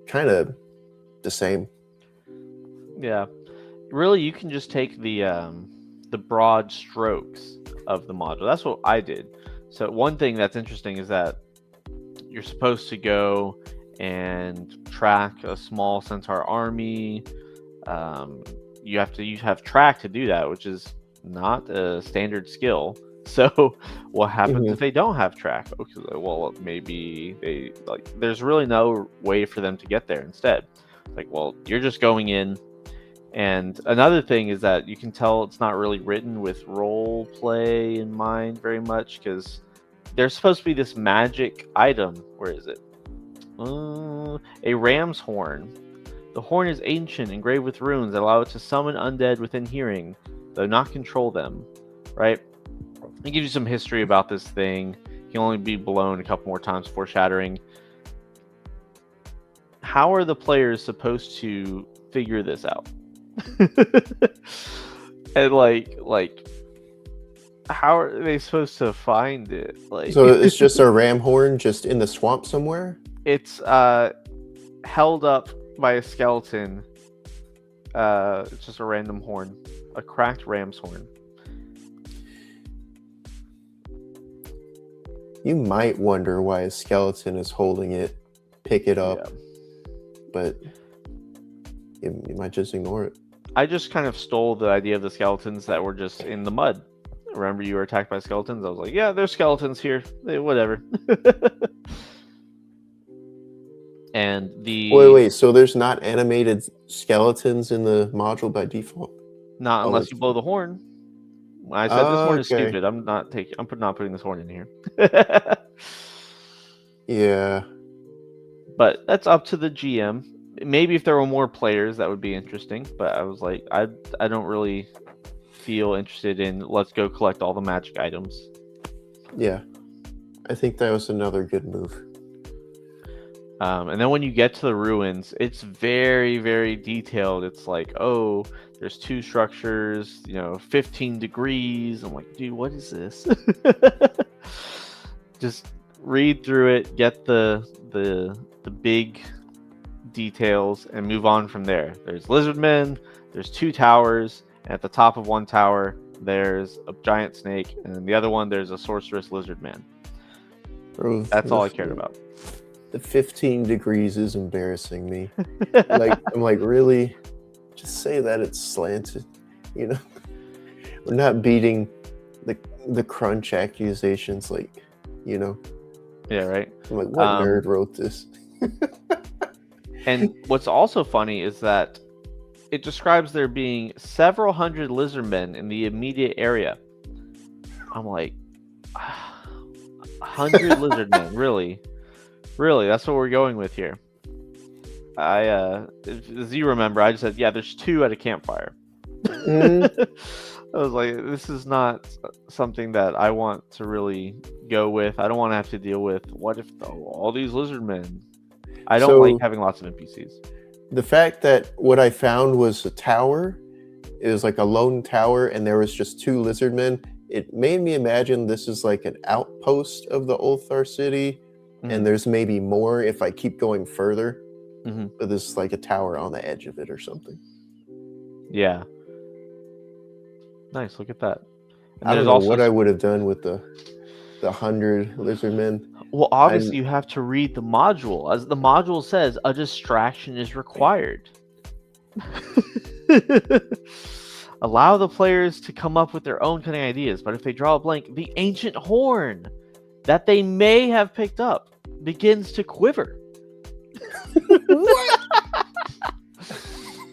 kind of the same. Yeah, really, you can just take the broad strokes of the module. That's what I did. So one thing that's interesting is that you're supposed to go and track a small centaur army. You have track to do that, which is not a standard skill. So what happens if they don't have track? Okay, well, maybe there's really no way for them to get there instead. Like, well, you're just going in. And another thing is that you can tell it's not really written with role play in mind very much, because there's supposed to be this magic item. Where is it? A ram's horn. The horn is ancient, engraved with runes that allow it to summon undead within hearing, though not control them. Right? It gives you some history about this thing. It can only be blown a couple more times before shattering. How are the players supposed to figure this out? And like how are they supposed to find it? So it's just a ram horn just in the swamp somewhere? It's held up by a skeleton. It's just a random horn, a cracked ram's horn. You might wonder why a skeleton is holding it, pick it up, but you might just ignore it. I just kind of stole the idea of the skeletons that were just in the mud. Remember, you were attacked by skeletons? I was like, yeah, there's skeletons here. Whatever. And Wait, so there's not animated skeletons in the module by default? Not unless you blow the horn. I said this horn is stupid. I'm not putting this horn in here. Yeah. But that's up to the GM. Maybe if there were more players, that would be interesting. But I was like, I don't really feel interested in let's go collect all the magic items. Yeah. I think that was another good move. And then when you get to the ruins, it's very, very detailed. It's like, oh, there's 2 structures, 15 degrees. I'm like, dude, what is this? Just read through it, get the big details, and move on from there. There's lizardmen, there's 2 towers, and at the top of one tower there's a giant snake, and then the other one there's a sorceress lizard man. That's all I cared about. The 15 degrees is embarrassing me. I'm like, really? Just say that it's slanted. We're not beating the crunch accusations, Yeah, right. I'm like, what nerd wrote this? And what's also funny is that it describes there being several hundred lizardmen in the immediate area. I'm like, 100 lizardmen, really? Really, that's what we're going with here. As you remember, I just said, yeah, there's 2 at a campfire. I was like, this is not something that I want to really go with. I don't want to have to deal with, what if all these lizardmen? I don't like having lots of NPCs. The fact that what I found was a tower, it was like a lone tower, and there was just 2 lizardmen, it made me imagine this is like an outpost of the Ulthar city, and there's maybe more if I keep going further. But this is like a tower on the edge of it or something. Yeah. Nice, look at that. And I don't know what I would have done with the 100 lizardmen. Well, obviously you have to read the module. As the module says, a distraction is required. Allow the players to come up with their own cunning ideas, but if they draw a blank, the ancient horn that they may have picked up begins to quiver. What?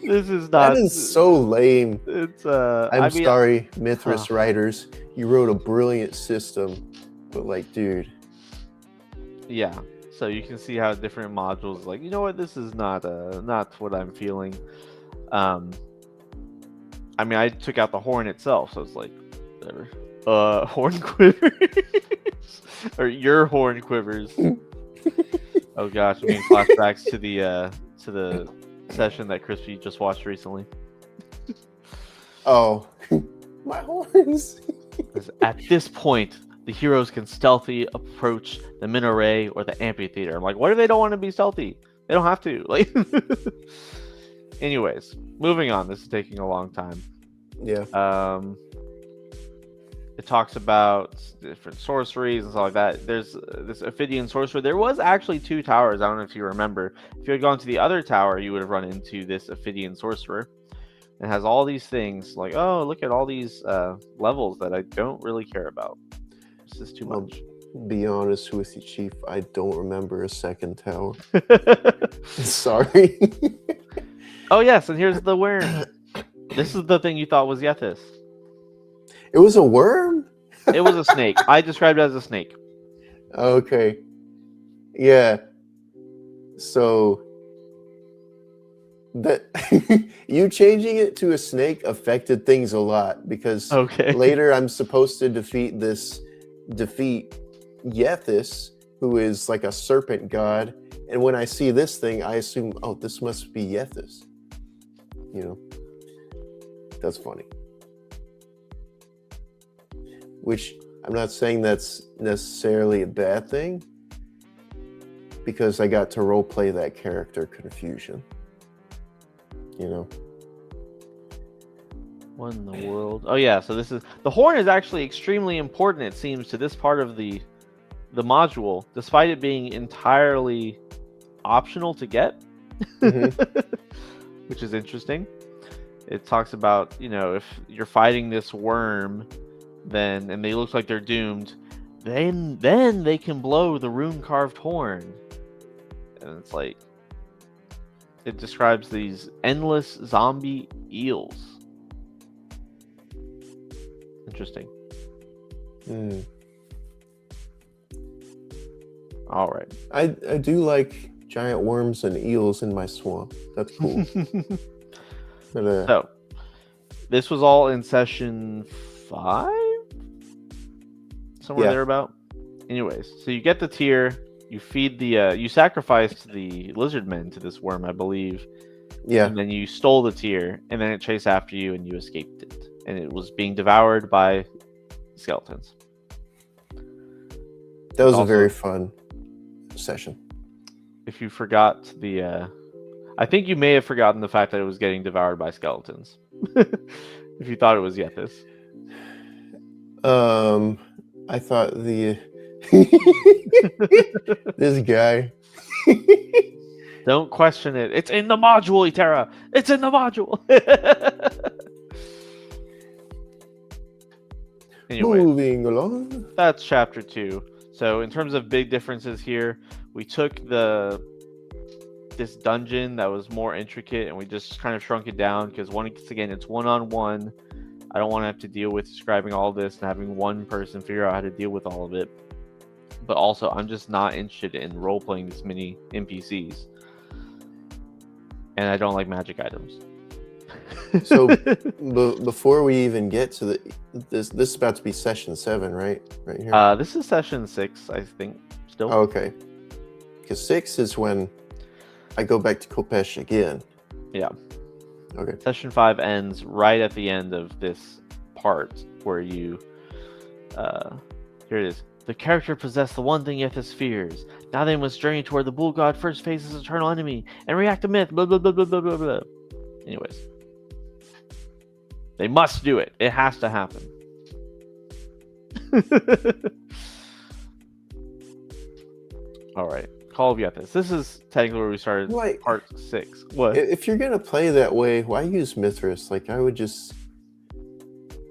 This is That not. is so lame. It's I'm sorry, Mythras writers. You wrote a brilliant system, but like, dude. Yeah. So you can see how different modules like, you know what, this is not what I'm feeling. I mean, I took out the horn itself, so it's like whatever. Horn quivers. Or your horn quivers. Oh gosh, I'm getting flashbacks to the session that Crispy just watched recently. Oh, my horns. At this point, the heroes can stealthily approach the minaret or the amphitheater. I'm like, what if they don't want to be stealthy? They don't have to. Like, anyways, moving on. This is taking a long time. Yeah. It talks about different sorceries and stuff like that. There's this Ophidian sorcerer. There was actually 2 towers. I don't know if you remember. If you had gone to the other tower, you would have run into this Ophidian sorcerer. It has all these things like, oh, look at all these levels that I don't really care about. This is too much. Be honest with you, Chief. I don't remember a second tower. Sorry. Oh, yes, and here's the worm. This is the thing you thought was Yethis. It was a worm? It was a snake. I described it as a snake. Okay. Yeah. So that you changing it to a snake affected things a lot because later I'm supposed to defeat Yethis, who is like a serpent god, and when I see this thing, I assume, oh, this must be Yethis. You know, that's funny. Which I'm not saying that's necessarily a bad thing, because I got to roleplay that character Confusion. You know. What in the world? Oh yeah, so this is the horn is actually extremely important, it seems, to this part of the module, despite it being entirely optional to get. Which is interesting. It talks about, you know, if you're fighting this worm, then and they look like they're doomed, then they can blow the rune carved horn. And it's like, it describes these endless zombie eels. Interesting. All right. I do like giant worms and eels in my swamp. That's cool. But, so this was all in session 5, somewhere thereabout. Anyways, so you get the tier, you feed the you sacrificed the lizard men to this worm, I believe. Yeah. And then you stole the tier, and then it chased after you, and you escaped it, and it was being devoured by skeletons. That was also a very fun session. If you forgot the I think you may have forgotten the fact that it was getting devoured by skeletons. If you thought it was Yethis. I thought this guy. Don't question it. It's in the module, Itera. It's in the module. Anyway, moving along. That's chapter 2. So in terms of big differences here, we took this dungeon that was more intricate and we just kind of shrunk it down because once again, it's one-on-one. I don't want to have to deal with describing all this and having one person figure out how to deal with all of it. But also, I'm just not interested in role-playing this many NPCs. And I don't like magic items. So before we even get to this is about to be session 7, right here. This is session 6, I think. Still. Oh, okay. Because 6 is when I go back to Kopesh again. Yeah. Okay. Session 5 ends right at the end of this part where you here it is. The character possessed the one thing Yethis fears. Now they must journey toward the bull god first faces his eternal enemy and react to myth. Blah blah blah blah blah blah blah. Anyways. They must do it. It has to happen. Alright. Call of Yethis. This is technically where we started part 6. What? If you're gonna play that way, why use Mythras? Like, I would just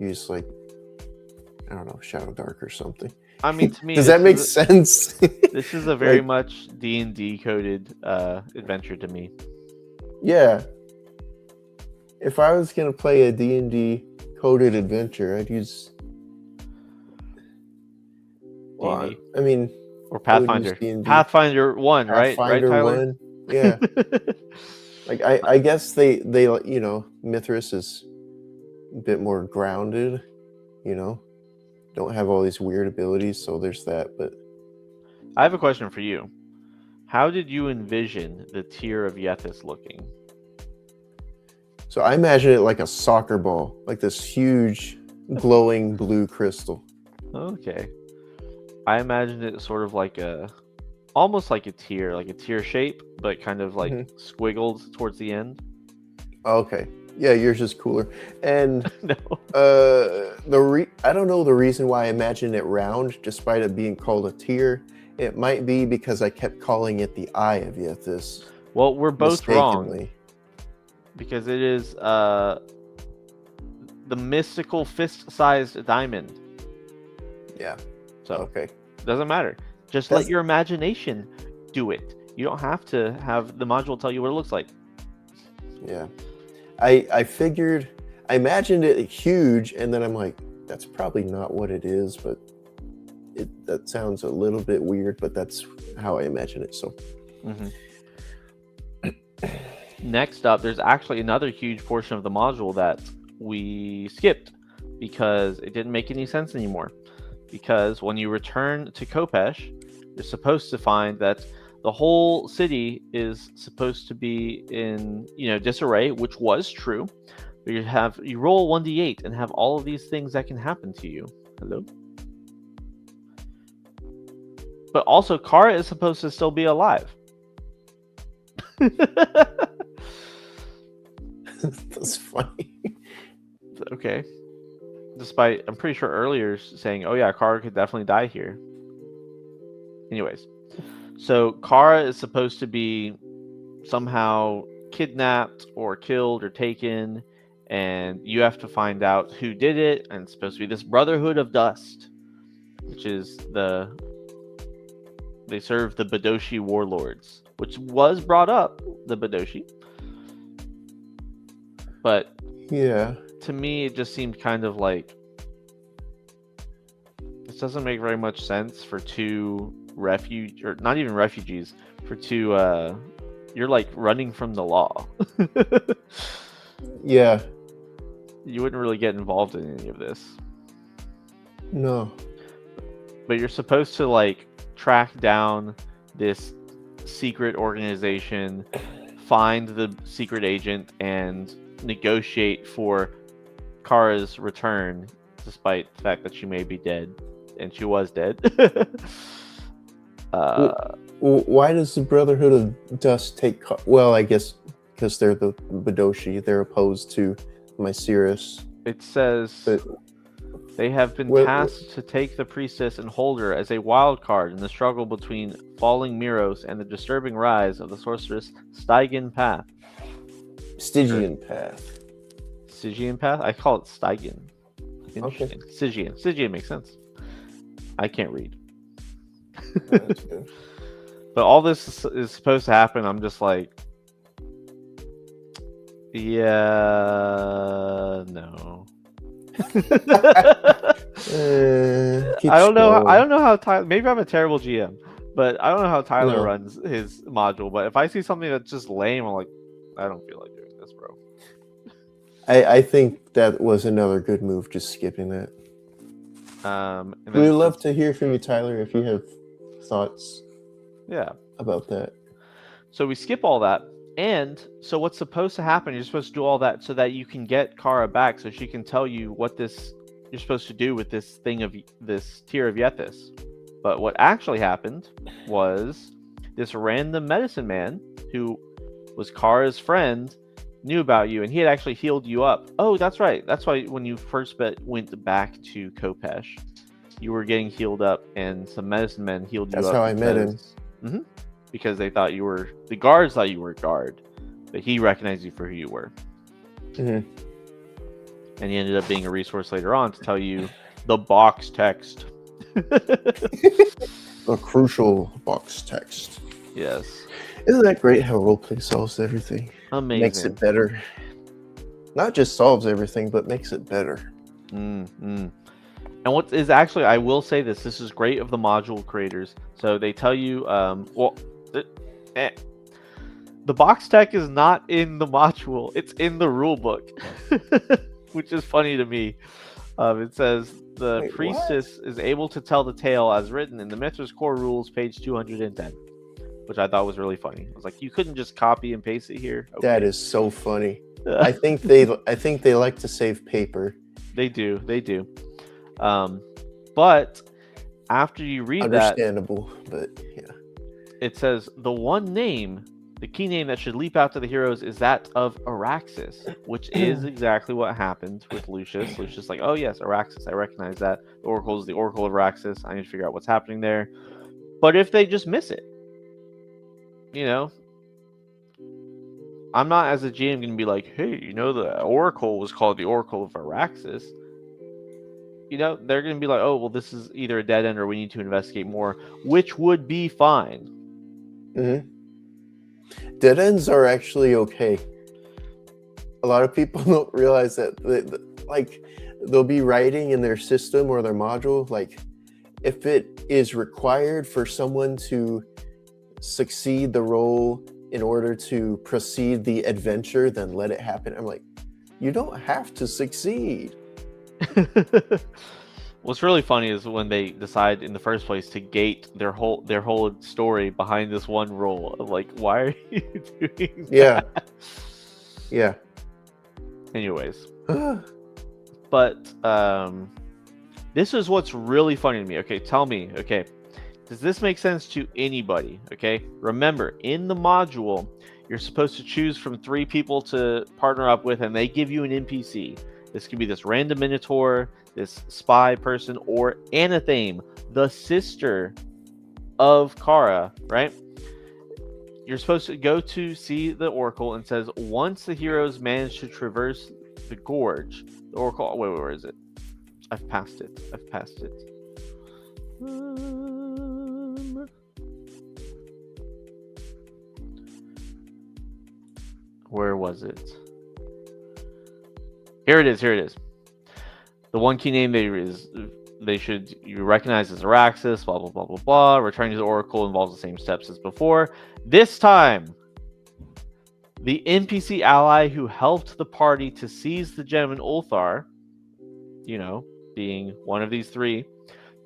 use, like, I don't know, Shadow Dark or something. I mean, to me, does that make sense? This is a very much D&D coded adventure to me. Yeah. If I was gonna play a D&D coded adventure, I'd use. Well, D&D I mean, or I would use Pathfinder. D&D. Pathfinder 1, right? Right, Pathfinder Tyler? 1. Yeah. Like I guess they Mythras is a bit more grounded, don't have all these weird abilities, so there's that. But I have a question for you. How did you envision the Tear of Yethis looking? so I imagine it like a soccer ball, like this huge glowing blue crystal. Okay. I imagined it sort of like almost like a tear shape, but kind of like squiggled towards the end. Okay. Yeah, yours is cooler. And No. I don't know the reason why I imagine it round, despite it being called a tear. It might be because I kept calling it the Eye of Yethis. Well, we're both wrong. Mistakenly. Because it is the mystical fist-sized diamond. Yeah. So Okay. doesn't matter. Just let your imagination do it. You don't have to have the module tell you what it looks like. Yeah. I imagined it huge, and then I'm like, that's probably not what it is, but that sounds a little bit weird, but that's how I imagine it. So next up, there's actually another huge portion of the module that we skipped because it didn't make any sense anymore. Because when you return to Kopesh, you're supposed to find that the whole city is supposed to be in, disarray, which was true. But you roll 1d8 and have all of these things that can happen to you. Hello? But also, Kara is supposed to still be alive. That's funny. Okay. Despite, I'm pretty sure earlier saying, oh yeah, Kara could definitely die here. Anyways. So Kara is supposed to be somehow kidnapped or killed or taken, and you have to find out who did it, and it's supposed to be this Brotherhood of Dust, which is they serve the Badoshi warlords, which was brought up, the Badoshi. But yeah, to me, it just seemed kind of like this doesn't make very much sense for two or not even refugees, for two you're like running from the law. Yeah, you wouldn't really get involved in any of this. No, but you're supposed to like track down this secret organization, find the secret agent, and negotiate for Kara's return, despite the fact that she may be dead, and she was dead. Why does the Brotherhood of Dust take? Well, I guess because they're the Badoshi, they're opposed to Mythras. It says they have been tasked to take the priestess and hold her as a wild card in the struggle between falling Meeros and the disturbing rise of the sorceress Stygian Path. Stygian Path. Stygian Path? I call it Stygian. Interesting. Okay. Stygian. Stygian makes sense. I can't read. That's good. But all this is supposed to happen. I'm just like, yeah, no. I don't know how Tyler. Maybe I'm a terrible GM, but I don't know how Tyler runs his module. But if I see something that's just lame, I'm like, I don't feel like doing this, bro. I think that was another good move, just skipping that. We'd love to hear from you, Tyler, if you have thoughts. Yeah. About that. So we skip all that. And so what's supposed to happen, you're supposed to do all that so that you can get Kara back so she can tell you what you're supposed to do with this thing of this Tear of Yethis. But what actually happened was this random medicine man who was Kara's friend knew about you, and he had actually healed you up. Oh, that's right. That's why when you first went back to Kopesh, you were getting healed up, and some medicine men healed you up. That's how I met him. Mm-hmm. Because they thought the guards thought you were a guard, but he recognized you for who you were. Mm-hmm. And he ended up being a resource later on to tell you the box text. A crucial box text. Yes. Isn't that great how roleplay solves everything? Amazing. Makes it better. Not just solves everything, but makes it better. And what is actually, I will say this is great of the module creators. So they tell you, the box tech is not in the module, it's in the rule book, which is funny to me. It says the Wait, priestess is able to tell the tale as written in the Mythras core rules, page 210, which I thought was really funny. I was like, you couldn't just copy and paste it here. Okay. That is so funny. I think they like to save paper. They do. But after you read Understandable, but yeah. It says the one name, the key name that should leap out to the heroes is that of Araxis, which is exactly what happened with Lucius. Lucius like, oh yes, Araxis, I recognize that. The Oracle is the Oracle of Araxis. I need to figure out what's happening there. But if they just miss it, you know, I'm not as a GM going to be like, hey, you know, the Oracle was called the Oracle of Araxis. You know, they're going to be like, oh, well, this is either a dead end or we need to investigate more, which would be fine. Dead ends are actually okay. A lot of people don't realize that, like, they'll be writing in their system or their module, like, if it is required for someone to succeed the role in order to proceed the adventure, then let it happen. I'm like, you don't have to succeed. What's really funny is when they decide in the first place to gate their whole story behind this one role. Like, why are you doing that? Yeah. Anyways, but this is what's really funny to me. Okay, tell me. Okay, does this make sense to anybody? Okay, remember in the module, you're supposed to choose from 3 people to partner up with, and they give you an NPC. This could be this random minotaur, this spy person, or Anathame, the sister of Kara, right? You're supposed to go to see the Oracle, and says once the heroes manage to traverse the gorge, the Oracle, wait, where is it? I've passed it. Where was it? Here it is. The one key name you recognize as Araxis, blah, blah, blah, blah, blah. Returning to the Oracle involves the same steps as before. This time, the NPC ally who helped the party to seize the gem in Ulthar, you know, being one of these 3,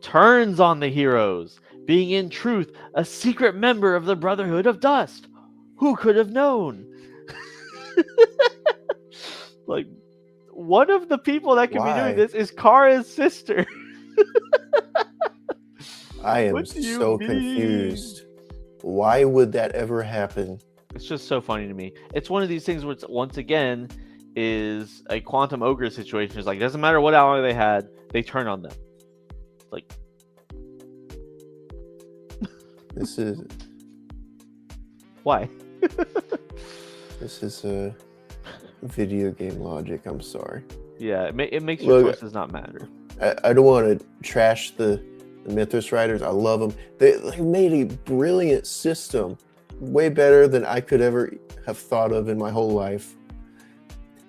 turns on the heroes, being in truth a secret member of the Brotherhood of Dust. Who could have known? Like, one of the people that could be doing this is Kara's sister. I am so confused. Why would that ever happen? It's just so funny to me. It's one of these things where it's, once again, is a quantum ogre situation. It's like, it doesn't matter what ally they had, they turn on them. Like, this is why? This is a video game logic. I'm sorry. Yeah, it makes your choices not matter. I don't want to trash the Mythras writers. I love them. They made a brilliant system, way better than I could ever have thought of in my whole life.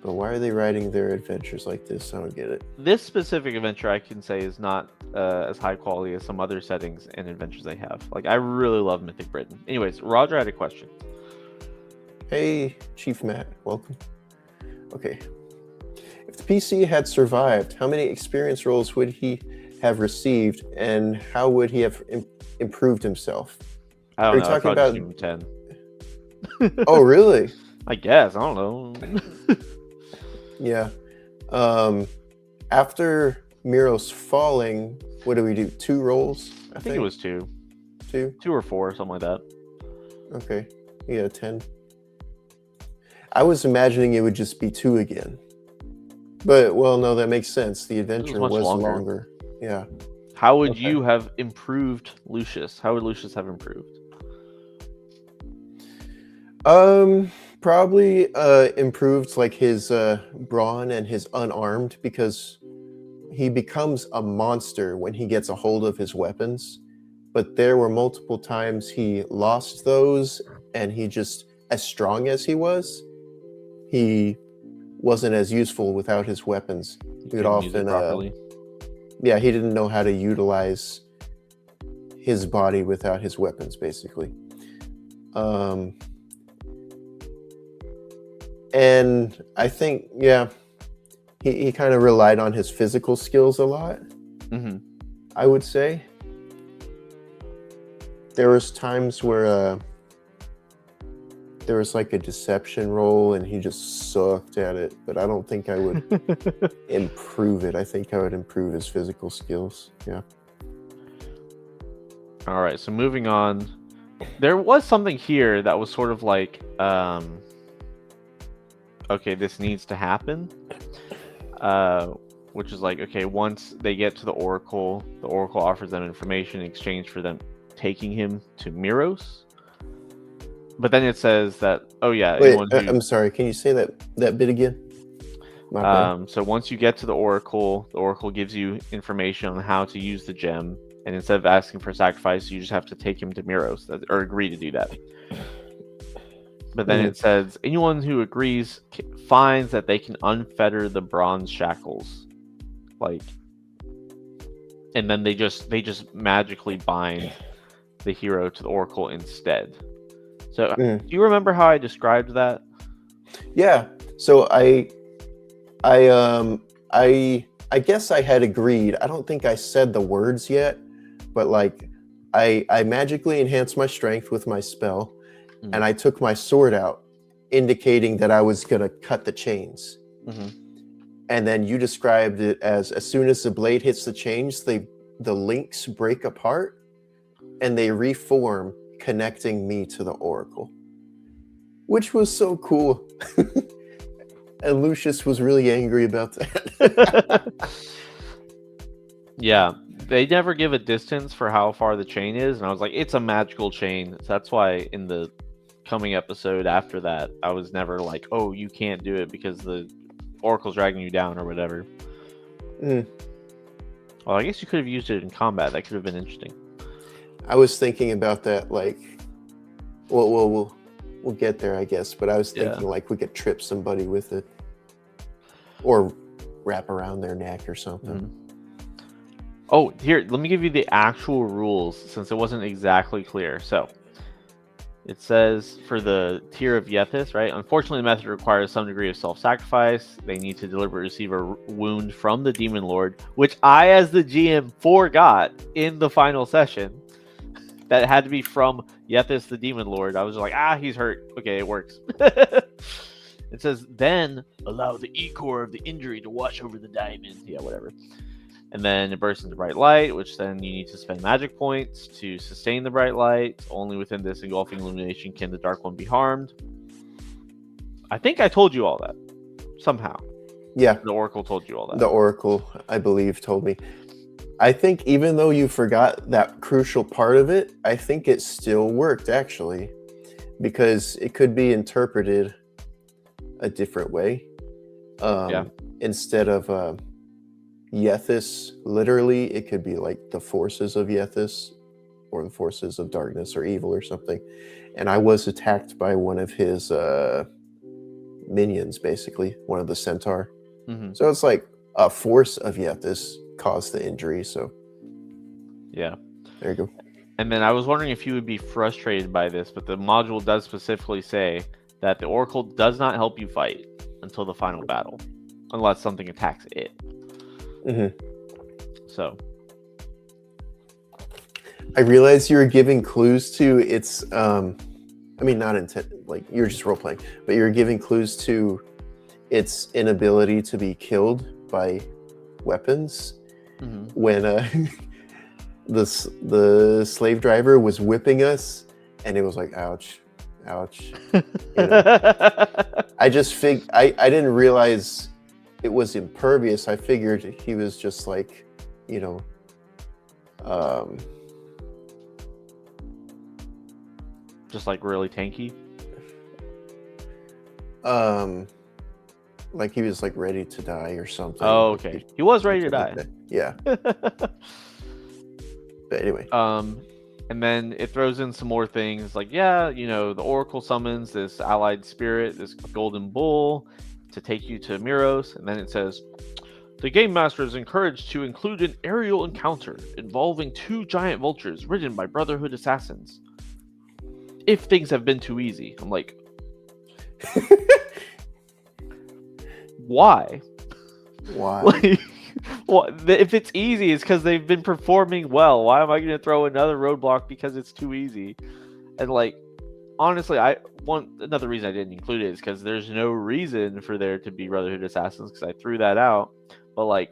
But why are they writing their adventures like this? I don't get it. This specific adventure, I can say, is not as high quality as some other settings and adventures they have. Like, I really love Mythic Britain. Anyways, Roger had a question. Hey, Chief Matt, welcome. Okay. If the PC had survived, how many experience rolls would he have received, and how would he have improved himself? I don't know. Talking about 10. Oh, really? I guess. I don't know. Yeah. After MEEROS falling, what do we do? 2 rolls? I think it was 2. 2? 2 or 4, something like that. Okay. Yeah, 10. I was imagining it would just be 2 again. But, well, no, that makes sense. The adventure was longer. Yeah. How would you have improved Lucius? How would Lucius have improved? Probably improved like his brawn and his unarmed, because he becomes a monster when he gets a hold of his weapons. But there were multiple times he lost those, and he just, as strong as he was, he wasn't as useful without his weapons. You He would couldn't use it often, properly. he didn't know how to utilize his body without his weapons, basically. And I think, he kind of relied on his physical skills a lot, I would say. There was times where there was like a deception roll and he just sucked at it, but I don't think I would improve it. I think I would improve his physical skills. Yeah. All right, so moving on. There was something here that was sort of like, okay, this needs to happen. Which is like, okay, once they get to the Oracle offers them information in exchange for them taking him to MEEROS. But then it says that, oh yeah. Wait, I'm sorry. Can you say that bit again? My bad. So once you get to the Oracle gives you information on how to use the gem. And instead of asking for sacrifice, you just have to take him to MEEROS or agree to do that. But then it says anyone who agrees finds that they can unfetter the bronze shackles, and then they just magically bind the hero to the Oracle instead. So do you remember how I described that? Yeah. So I guess I had agreed. I don't think I said the words yet, but like I magically enhanced my strength with my spell, and I took my sword out, indicating that I was gonna cut the chains. And then you described it as soon as the blade hits the chains, the links break apart and they reform, connecting me to the Oracle, which was so cool. And Lucius was really angry about that. Yeah, they never give a distance for how far the chain is, and I was like, it's a magical chain. So that's why in the coming episode after that, I was never like, oh, you can't do it because the Oracle's dragging you down or whatever. Well, I guess you could have used it in combat. That could have been interesting. I was thinking about that, like, we'll get there, I guess. But I was thinking like we could trip somebody with it, or wrap around their neck or something. Oh, here, let me give you the actual rules since it wasn't exactly clear. So it says for the tier of Yethis, right? Unfortunately, the method requires some degree of self-sacrifice. They need to deliberately receive a wound from the Demon Lord, which I, as the GM, forgot in the final session. That had to be from Yethis, the Demon Lord. I was like, he's hurt. Okay, it works. It says, then allow the E-core of the injury to wash over the diamond. Yeah, whatever. And then it bursts into bright light, which then you need to spend magic points to sustain the bright light. Only within this engulfing illumination can the Dark One be harmed. I think I told you all that. Somehow. Yeah. The Oracle told you all that. The Oracle, I believe, told me. I think even though you forgot that crucial part of it, I think it still worked, actually. Because it could be interpreted a different way. Instead of Yethis, literally, it could be like the forces of Yethis, or the forces of darkness or evil or something. And I was attacked by one of his minions, basically, one of the centaur. So it's like a force of Yethis caused the injury. So yeah, there you go. And then I was wondering if you would be frustrated by this, but the module does specifically say that the Oracle does not help you fight until the final battle, unless something attacks it. So I realized you were giving clues to its I mean, not intent, like you're just role playing, but you're giving clues to its inability to be killed by weapons. When the slave driver was whipping us, and it was like, ouch. You know? I didn't realize it was impervious. I figured he was just like, you know, just like really tanky. Like he was like ready to die or something. Oh, okay. He was ready to die. Yeah. But anyway. And then it throws in some more things like, yeah, you know, the Oracle summons this allied spirit, this golden bull. to take you to MEEROS, and then it says, the Game Master is encouraged to include an aerial encounter involving 2 giant vultures ridden by Brotherhood assassins. If things have been too easy. I'm like, why? Why? Like, well, if it's easy, it's because they've been performing well. Why am I going to throw another roadblock because it's too easy? And like, honestly, another reason I didn't include it is because there's no reason for there to be Brotherhood assassins, because I threw that out. But like,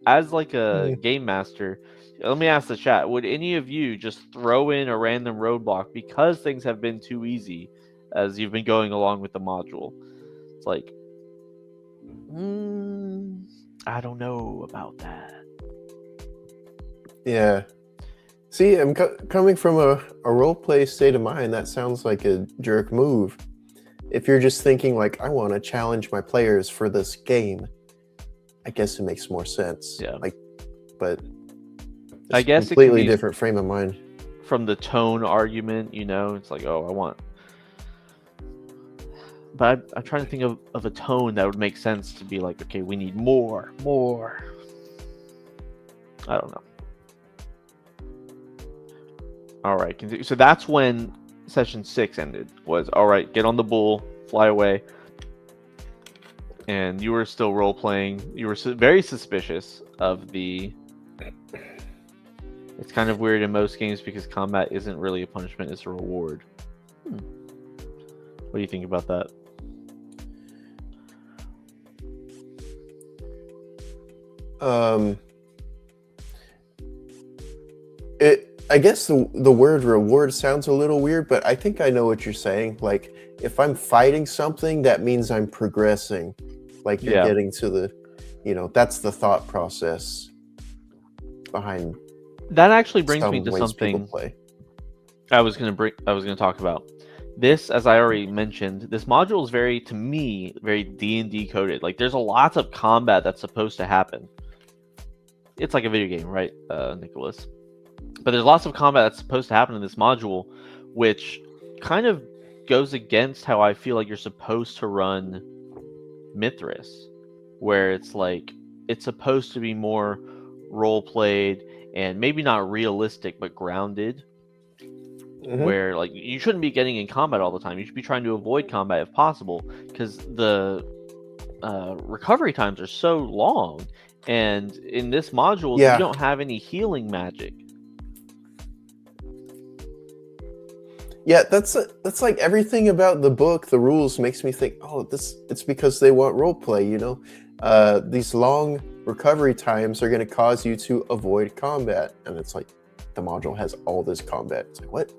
as like a game master, let me ask the chat: would any of you just throw in a random roadblock because things have been too easy as you've been going along with the module? It's like, I don't know about that. Yeah. See, I'm coming from a roleplay state of mind. That sounds like a jerk move. If you're just thinking like, I want to challenge my players for this game, I guess it makes more sense. Yeah. Like, but it's I guess completely it can be different frame of mind. From the tone argument, it's like, oh, I want. But I'm trying to think of a tone that would make sense to be like, okay, we need more. I don't know. All right, continue. So that's when session 6 ended. Was all right. Get on the bull, fly away. And you were still role playing. You were very suspicious of the. It's kind of weird in most games because combat isn't really a punishment; it's a reward. What do you think about that? I guess the word reward sounds a little weird, but I think I know what you're saying. Like, if I'm fighting something, that means I'm progressing. Like, you're getting to the, that's the thought process behind. That actually brings me to something I was going to talk about. This, as I already mentioned, this module is very D&D coded. Like, there's a lots of combat that's supposed to happen. It's like a video game, right, Nicholas? But there's lots of combat that's supposed to happen in this module, which kind of goes against how I feel like you're supposed to run Mythras, where it's like it's supposed to be more role played and maybe not realistic but grounded. Mm-hmm. Where like you shouldn't be getting in combat all the time. You should be trying to avoid combat if possible, because the recovery times are so long. And in this module, you don't have any healing magic. Yeah, that's like everything about the book, the rules makes me think, it's because they want roleplay, These long recovery times are going to cause you to avoid combat. And it's like, the module has all this combat. It's like, what?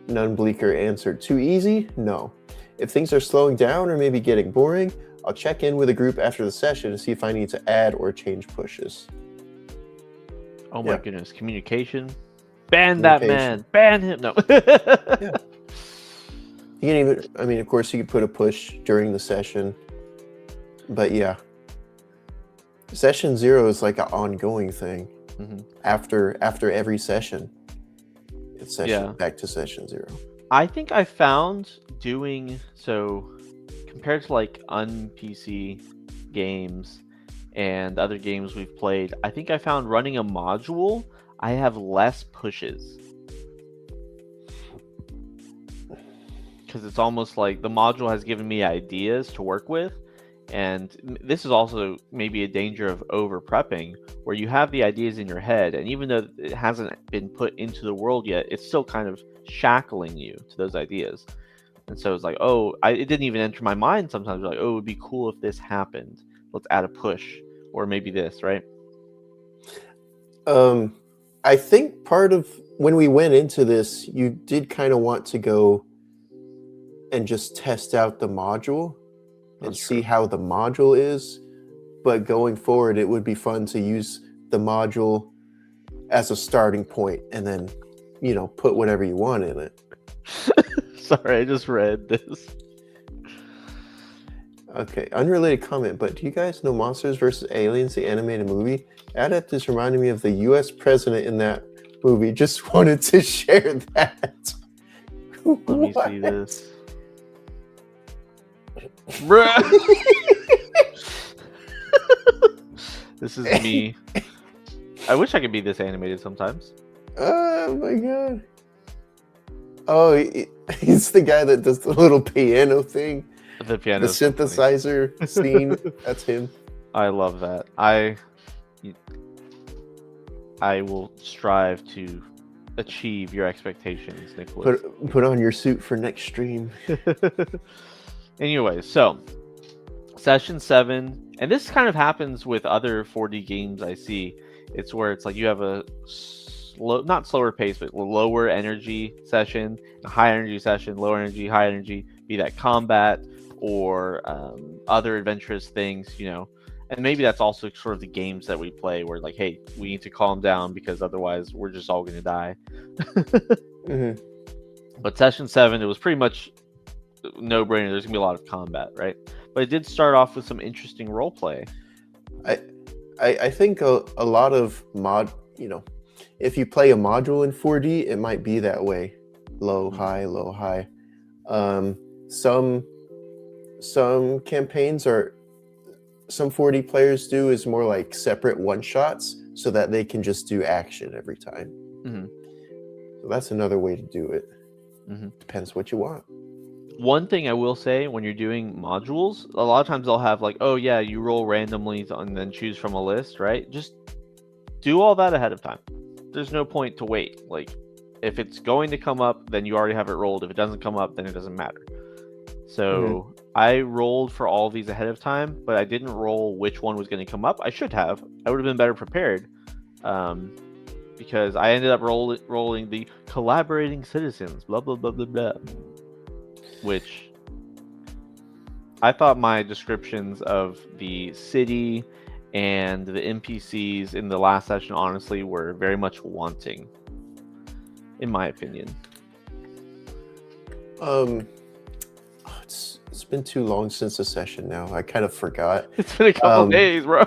None Bleaker answered, too easy? No. If things are slowing down or maybe getting boring, I'll check in with a group after the session to see if I need to add or change pushes. Oh my goodness, communication. Ban that man. Ban him. No. Yeah. You can even, of course, you could put a push during the session. But yeah. Session 0 is like an ongoing thing. Mm-hmm. After every session. It's back to session 0. I think I found compared to like un-PC games and other games we've played, I think I found running a module, I have less pushes. Because it's almost like the module has given me ideas to work with. And this is also maybe a danger of over prepping, where you have the ideas in your head, and even though it hasn't been put into the world yet, it's still kind of shackling you to those ideas. And so it's like, it didn't even enter my mind sometimes. Like, it would be cool if this happened. Let's add a push, or maybe this, right? I think part of when we went into this, you did kind of want to go and just test out the module and see how the module is. But going forward, it would be fun to use the module as a starting point and then, put whatever you want in it. Sorry, I just read this. Okay, unrelated comment, but do you guys know Monsters vs. Aliens, the animated movie? Adept is reminding me of the U.S. president in that movie. Just wanted to share that. Let me see this. Bruh. This is me. I wish I could be this animated sometimes. Oh my god. Oh, he's the guy that does the little piano thing. The piano. The synthesizer scene. That's him. I love that. I will strive to achieve your expectations, Nicholas. Put on your suit for next stream. Anyway, so session 7, and this kind of happens with other 4D games I see. It's where it's like you have a not slower pace, but lower energy session, a high energy session, lower energy, high energy, be that combat or other adventurous things, you know. And maybe that's also sort of the games that we play where like, hey, we need to calm down because otherwise we're just all going to die. Mm-hmm. But session 7, it was pretty much no-brainer. There's going to be a lot of combat, right? But it did start off with some interesting role play. I think a lot of if you play a module in 4D, it might be that way. Low, high, low, high. Some campaigns are... Some 4D players do is more like separate one-shots so that they can just do action every time. Mm-hmm. So that's another way to do it. Mm-hmm. Depends what you want. One thing I will say, when you're doing modules, a lot of times they'll have like, oh yeah, you roll randomly and then choose from a list, right? Just do all that ahead of time. There's no point to wait. Like, if it's going to come up, then you already have it rolled. If it doesn't come up, then it doesn't matter. So I rolled for all these ahead of time, but I didn't roll which one was going to come up. I should have. I would have been better prepared, because I ended up rolling the collaborating citizens, blah, blah, blah, blah, blah. Which I thought my descriptions of the city and the NPCs in the last session, honestly, were very much wanting, in my opinion. It's been too long since the session now. I kind of forgot. It's been a couple days, bro.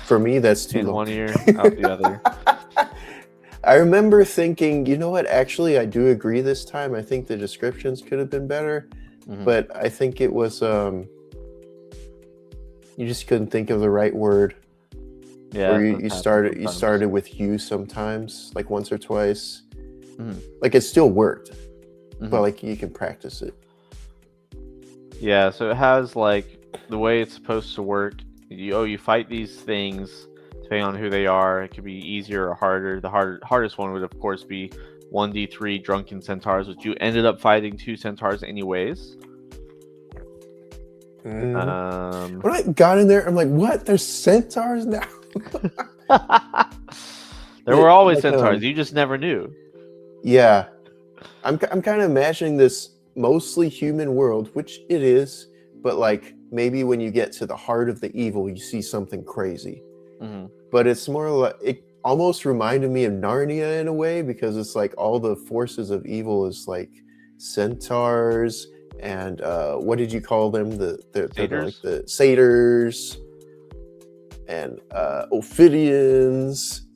For me, that's too in long. One ear, out the other. I remember thinking, you know what? Actually, I do agree this time. I think the descriptions could have been better, but I think it was you just couldn't think of the right word. Yeah. Or you started with you sometimes, like once or twice. Like it still worked, but like you can practice it. Yeah, so it has like the way it's supposed to work. You fight these things depending on who they are. It could be easier or harder. The hardest one would of course be 1d3 drunken centaurs, which you ended up fighting 2 centaurs anyways. When I got in there, I'm like, what? There's centaurs now? There were always centaurs. You just never knew. Yeah. I'm kind of imagining this mostly human world, which it is, but like maybe when you get to the heart of the evil, you see something crazy. But it's more like, it almost reminded me of Narnia in a way, because it's like all the forces of evil is like centaurs and what did you call them? The like the satyrs and ophidians,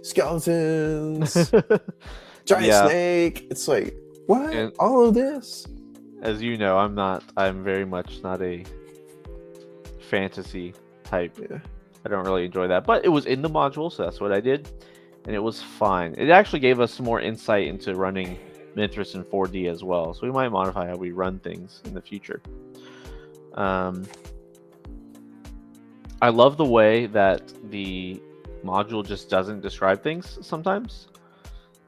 skeletons, giant snake. It's like, what? And all of this? As you know, I'm very much not a fantasy type. I don't really enjoy that, but it was in the module, so that's what I did, and it was fine. It actually gave us some more insight into running Mythras in 4D as well, so we might modify how we run things in the future. I love the way that the module just doesn't describe things sometimes.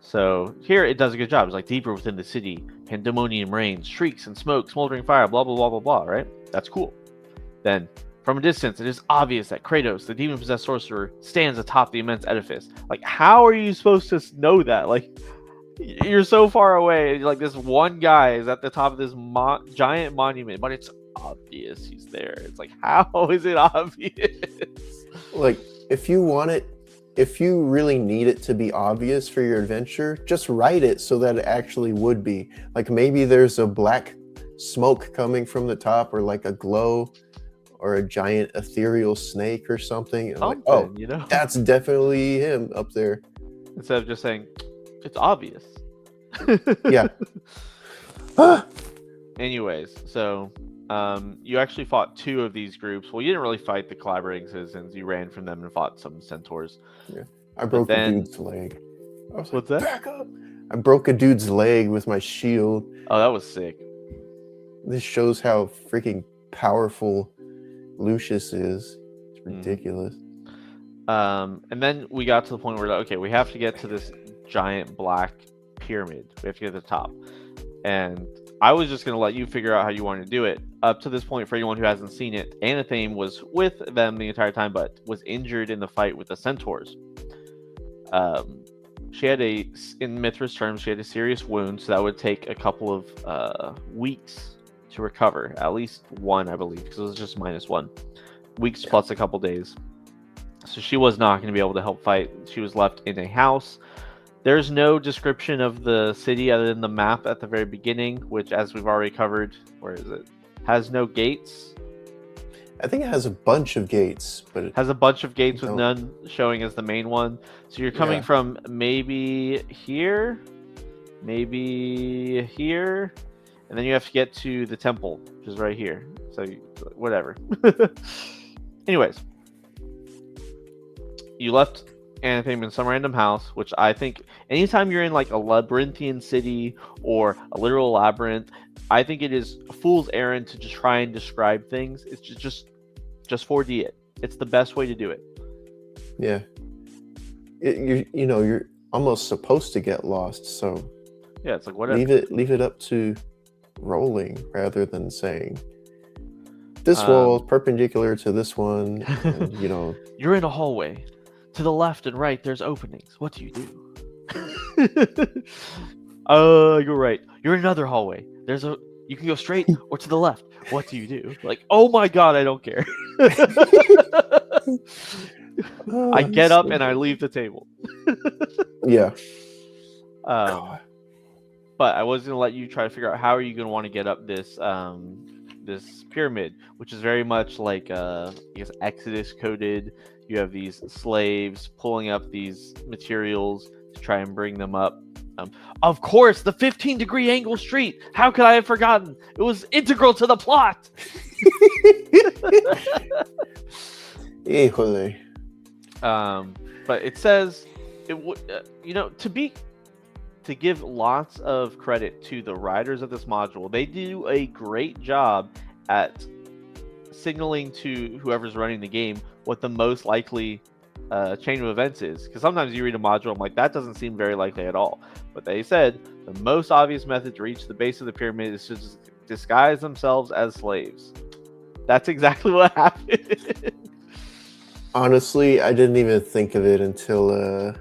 So here it does a good job. It's like, deeper within the city, pandemonium reigns, shrieks and smoke, smoldering fire, blah, blah, blah, blah, blah, right? That's cool. Then, from a distance, it is obvious that Kratos, the demon-possessed sorcerer, stands atop the immense edifice. Like, how are you supposed to know that? Like, you're so far away. Like, this one guy is at the top of this giant monument, but it's obvious he's there. It's like, how is it obvious? Like, if you really need it to be obvious for your adventure, just write it so that it actually would be. Like, maybe there's a black smoke coming from the top, or like a glow, or a giant ethereal snake or something. Like, oh, you know, that's definitely him up there. Instead of just saying, it's obvious. Yeah. Anyways, so you actually fought 2 of these groups. Well, you didn't really fight the collaborating citizens. You ran from them and fought some centaurs. Yeah. I But broke a then, dude's leg. I was what's like, that? back up. I broke a dude's leg with my shield. Oh, that was sick. This shows how freaking powerful Lucius is. It's Mhm. ridiculous. And then we got to the point where, okay, we have to get to this giant black pyramid. We have to get to the top. And I was just going to let you figure out how you wanted to do it. Up to this point, for anyone who hasn't seen it, Anathame was with them the entire time, but was injured in the fight with the centaurs. She had in Mythras terms, she had a serious wound, so that would take a couple of weeks to recover. At least 1, I believe, because it was just -1. Weeks plus a couple days. So she was not going to be able to help fight. She was left in a house. There's no description of the city other than the map at the very beginning, which, as we've already covered, where is it? Has no gates. I think it has a bunch of gates, but it Has a bunch of gates with don't- none showing as the main one. So you're coming Yeah. from maybe here, maybe here, and then you have to get to the temple, which is right here. So whatever. Anyways, you left Anathame in some random house, which I think anytime you're in like a labyrinthian city or a literal labyrinth, I think it is a fool's errand to just try and describe things. It's just 4D it. It's the best way to do it. yeah. You're almost supposed to get lost, so Yeah, it's like whatever. leave it up to rolling rather than saying this wall is perpendicular to this one, and, You're in a hallway. To the left and right, there's openings. What do you do? You're right. You're in another hallway. You can go straight or to the left. What do you do? Like, oh my god, I don't care. I get up and I leave the table. Yeah. But I was gonna let you try to figure out how are you gonna want to get up this this pyramid, which is very much like I guess Exodus coded. You have these slaves pulling up these materials to try and bring them up. Of course, the 15-degree angle street. How could I have forgotten? It was integral to the plot. Híjole. But it says it would, to give lots of credit to the writers of this module. They do a great job at signaling to whoever's running the game what the most likely chain of events is, because sometimes you read a module, I'm like, that doesn't seem very likely at all. But they said the most obvious method to reach the base of the pyramid is to just disguise themselves as slaves. That's exactly what happened. Honestly, I didn't even think of it until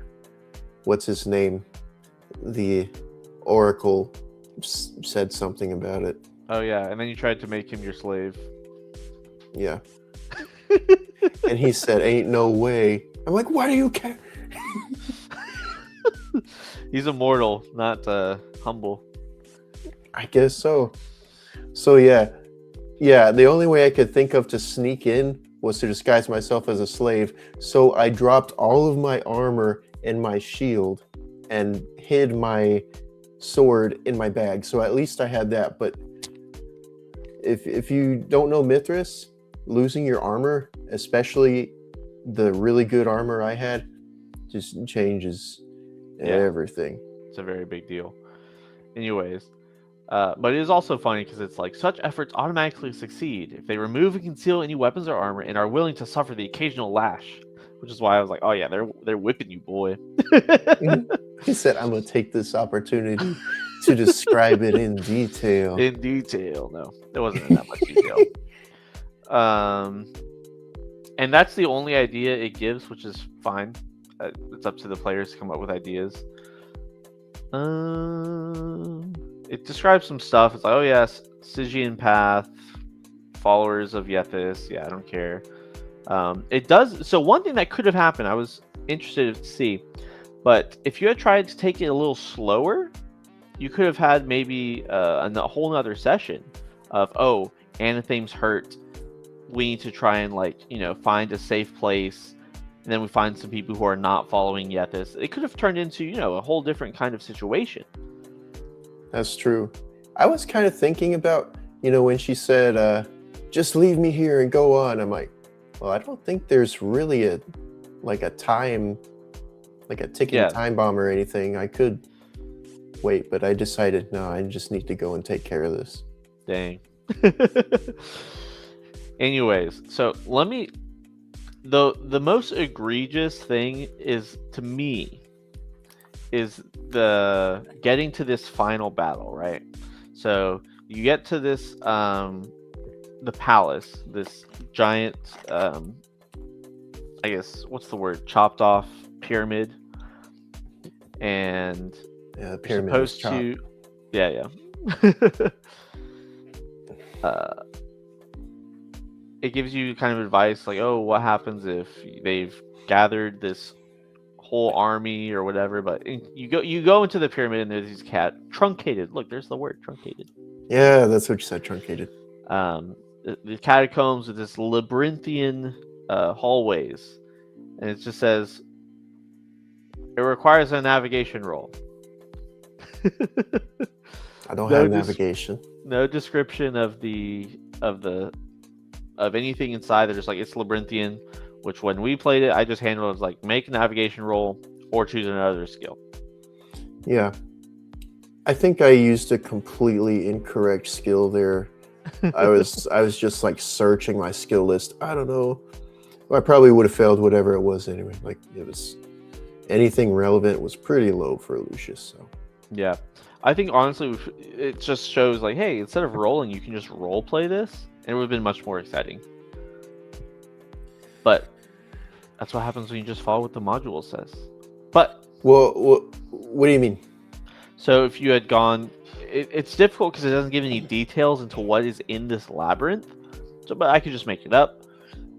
what's his name, the Oracle, said something about it. Oh yeah, and then you tried to make him your slave. Yeah. And he said, ain't no way. I'm like, why do you care? He's immortal, not humble. I guess so. So yeah, the only way I could think of to sneak in was to disguise myself as a slave. So I dropped all of my armor and my shield and hid my sword in my bag. So at least I had that. But if you don't know Mythras, losing your armor, especially the really good armor I had, just changes everything. It's a very big deal. Anyways, but it is also funny because it's like such efforts automatically succeed if they remove and conceal any weapons or armor and are willing to suffer the occasional lash, which is why I was like, oh yeah, they're whipping you, boy. He said, I'm gonna take this opportunity to describe it in detail. In detail. No, there wasn't in that much detail. And that's the only idea it gives, which is fine. It's up to the players to come up with ideas. It describes some stuff. It's like, oh yes, Stygian path, followers of Yethys. Yeah, I don't care. It does. So one thing that could have happened, I was interested to see, but if you had tried to take it a little slower, you could have had maybe a whole nother session of, oh, Anathame's hurt. We need to try and find a safe place, and then we find some people who are not following Yethys. It could have turned into a whole different kind of situation. That's true. I was kind of thinking about, when she said, just leave me here and go on. I'm like, well, I don't think there's really a time, like a ticking Yeah, time bomb or anything. I could wait, but I decided, no, I just need to go and take care of this. dang. Anyways, so let me. The most egregious thing is to me is the getting to this final battle, right? So you get to this the palace, this giant I guess what's the word? Chopped off pyramid, and Yeah, the you're pyramid was supposed chopped. to, yeah. uh, it gives you kind of advice like, oh, what happens if they've gathered this whole army or whatever? But you go into the pyramid and there's these truncated. Look, there's the word truncated. Yeah, that's what you said, truncated. The catacombs with this labyrinthian hallways, and it just says it requires a navigation roll. I don't have navigation. No description of anything inside. They're just like, it's labyrinthian, which when we played it, I just handled it as like, make a navigation roll or choose another skill. Yeah. I think I used a completely incorrect skill there. I was just like searching my skill list. I don't know. I probably would have failed whatever it was anyway. Like, it was anything relevant was pretty low for Lucius. So Yeah. I think honestly it just shows like, hey, instead of rolling, you can just role play this, and it would have been much more exciting. But that's what happens when you just follow what the module says. But well, what do you mean? So if you had gone, it's difficult because it doesn't give any details into what is in this labyrinth. So, but I could just make it up.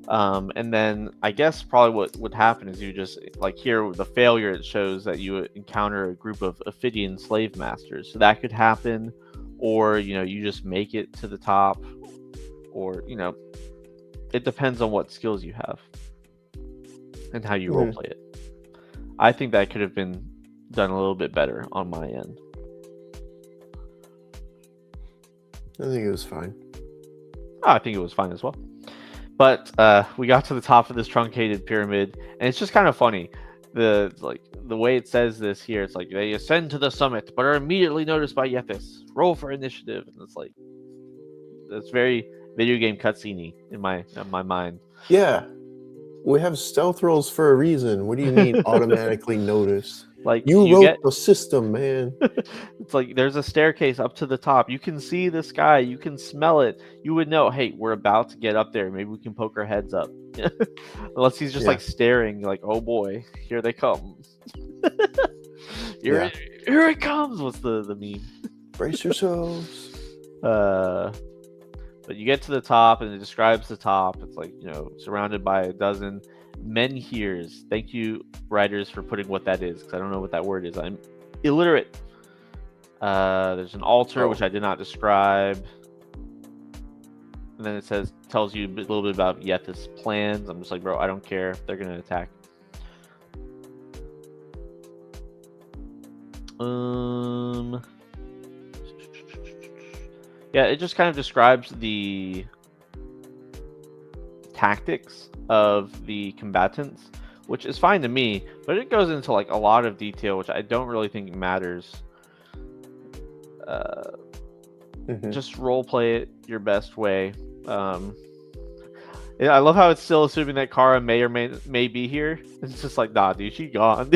And then I guess probably what would happen is you just, like here with the failure, it shows that you encounter a group of Ophidian slave masters. So that could happen, or you just make it to the top, or it depends on what skills you have and how you roleplay it. I think that could have been done a little bit better on my end. I think it was fine. I think it was fine as well. But we got to the top of this truncated pyramid, and it's just kind of funny. The way it says this here, it's like they ascend to the summit, but are immediately noticed by Yethis. Roll for initiative, and it's like that's very video game cutscene-y in my mind. Yeah, we have stealth rolls for a reason. What do you mean automatically noticed? Like you wrote the system, man. It's like there's a staircase up to the top. You can see the sky. You can smell it. You would know, hey, we're about to get up there. Maybe we can poke our heads up. Unless he's just like staring, like, oh boy, here they come. Here it comes. What's the meme? Brace yourselves. But you get to the top, and it describes the top. It's like, surrounded by a dozen menhirs. Thank you, writers, for putting what that is, because I don't know what that word is. I'm illiterate. There's an altar, which I did not describe. And then it tells you a little bit about Yethis' plans. I'm just like, bro, I don't care. They're going to attack. Yeah, it just kind of describes the tactics of the combatants, which is fine to me, but it goes into like a lot of detail, which I don't really think matters. Just role play it your best way. I love how it's still assuming that Kara may or may be here. It's just like, nah, dude, she's gone.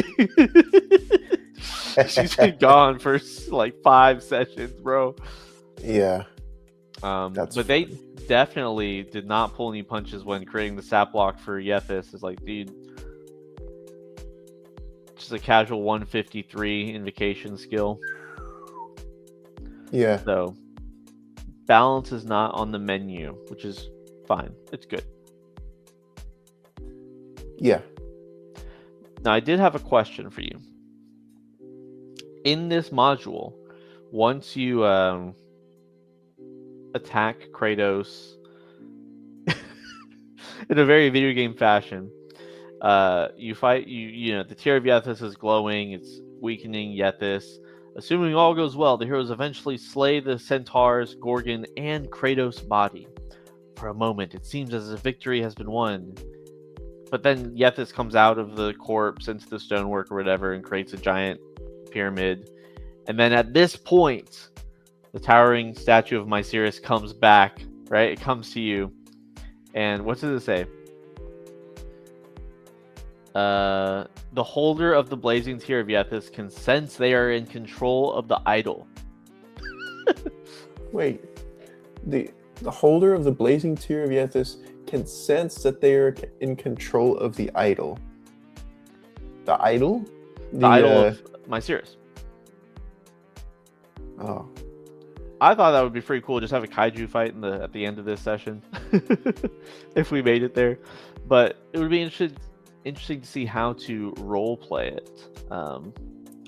She's been gone for like 5 sessions, bro. Yeah. But they definitely did not pull any punches when creating the sap block for Yethis. It's like, dude, just a casual 153 invocation skill. Yeah. So balance is not on the menu, which is fine. It's good. Yeah. Now, I did have a question for you. In this module, once you attack Kratos in a very video game fashion, you fight. The tear of Yethis is glowing. It's weakening Yethis. Assuming all goes well, the heroes eventually slay the centaurs, Gorgon, and Kratos' body. For a moment, it seems as if victory has been won. But then Yethys comes out of the corpse into the stonework or whatever and creates a giant pyramid. And then at this point, the towering statue of Mythras comes back, right? It comes to you. And what does it say? The holder of the blazing tear of Yethys can sense they are in control of the idol. Wait, the holder of the blazing tear of Yethys can sense that they are in control of the idol. The idol? The idol of Mythras. Oh. I thought that would be pretty cool. Just have a kaiju fight at the end of this session, if we made it there. But it would be interesting to see how to role play it.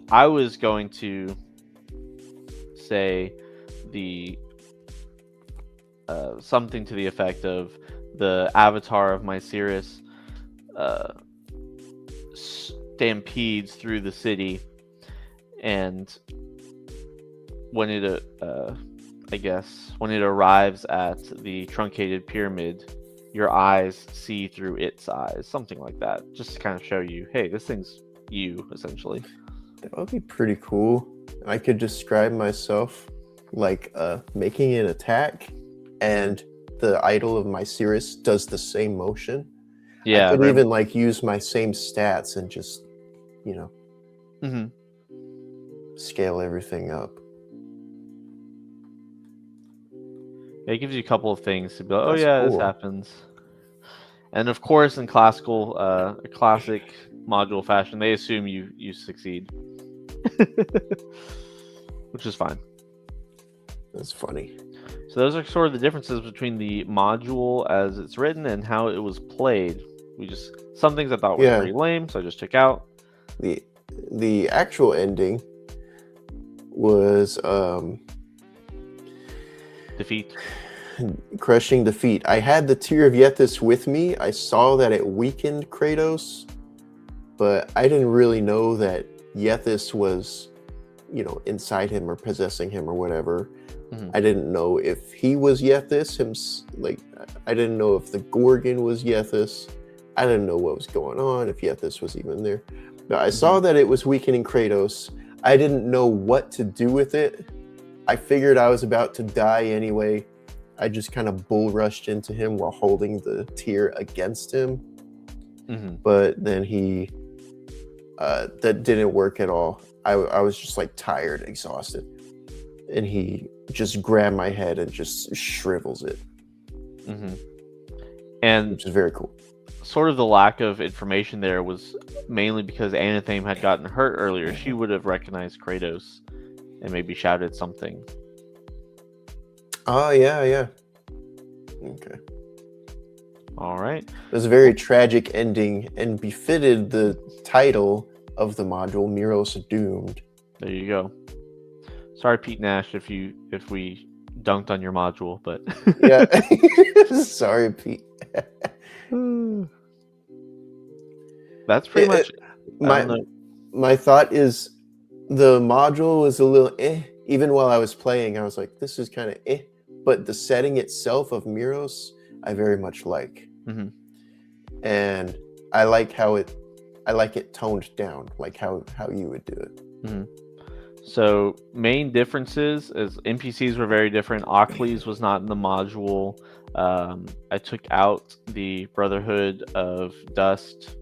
I was going to say the something to the effect of the avatar of Mythras stampedes through the city, and when it when it arrives at the truncated pyramid, your eyes see through its eyes, something like that, just to kind of show you, hey, this thing's you, essentially. That would be pretty cool. I could describe myself like making an attack, and the idol of Mythras does the same motion. Yeah, I could even like use my same stats and just, scale everything up. It gives you a couple of things to be like, That's this cool. happens. And of course, in classic module fashion, they assume you succeed, which is fine. That's funny. So those are sort of the differences between the module as it's written and how it was played. Some things I thought were pretty lame, so I just took out. The actual ending was defeat. Crushing defeat. I had the Tear of Yethys with me. I saw that it weakened Kratos, but I didn't really know that Yethys was, inside him or possessing him or whatever. Mm-hmm. I didn't know if he was Yethys. I didn't know if the Gorgon was Yethys. I didn't know what was going on, if Yethys was even there. But I saw that it was weakening Kratos. I didn't know what to do with it. I figured I was about to die anyway. I just kind of bull rushed into him while holding the tear against him. Mm-hmm. But then that didn't work at all. I was just like tired, exhausted. And he just grabbed my head and just shrivels it. Mm-hmm. And which is very cool. Sort of the lack of information there was mainly because Anathame had gotten hurt earlier. She would have recognized Kratos and maybe shouted something. Oh, yeah. Okay. All right. It was a very tragic ending and befitted the title of the module, MEEROS Doomed. There you go. Sorry, Pete Nash, if we dunked on your module, but... yeah. Sorry, Pete. That's pretty much... My thought is the module was a little Even while I was playing, I was like, this is kind of But the setting itself of MEEROS, I very much like. Mm-hmm. And I like it toned down, like how you would do it. Mm-hmm. So main differences is NPCs were very different. Ocles was not in the module. I took out the Brotherhood of Dust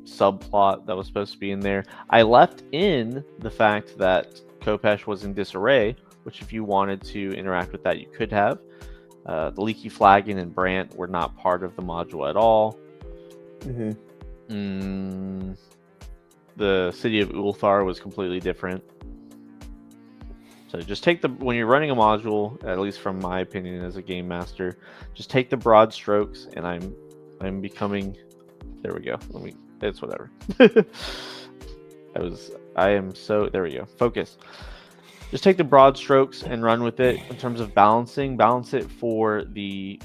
subplot that was supposed to be in there. I left in the fact that Khopesh was in disarray, which if you wanted to interact with that, you could have. The Leaky Flagon and Brant were not part of the module at all. Mm-hmm. The city of Ulthar was completely different. So just when you're running a module, at least from my opinion as a game master, just take the broad strokes, and I'm becoming, there we go. It's whatever. there we go. Focus. Just take the broad strokes and run with it in terms of balancing. Balance it for the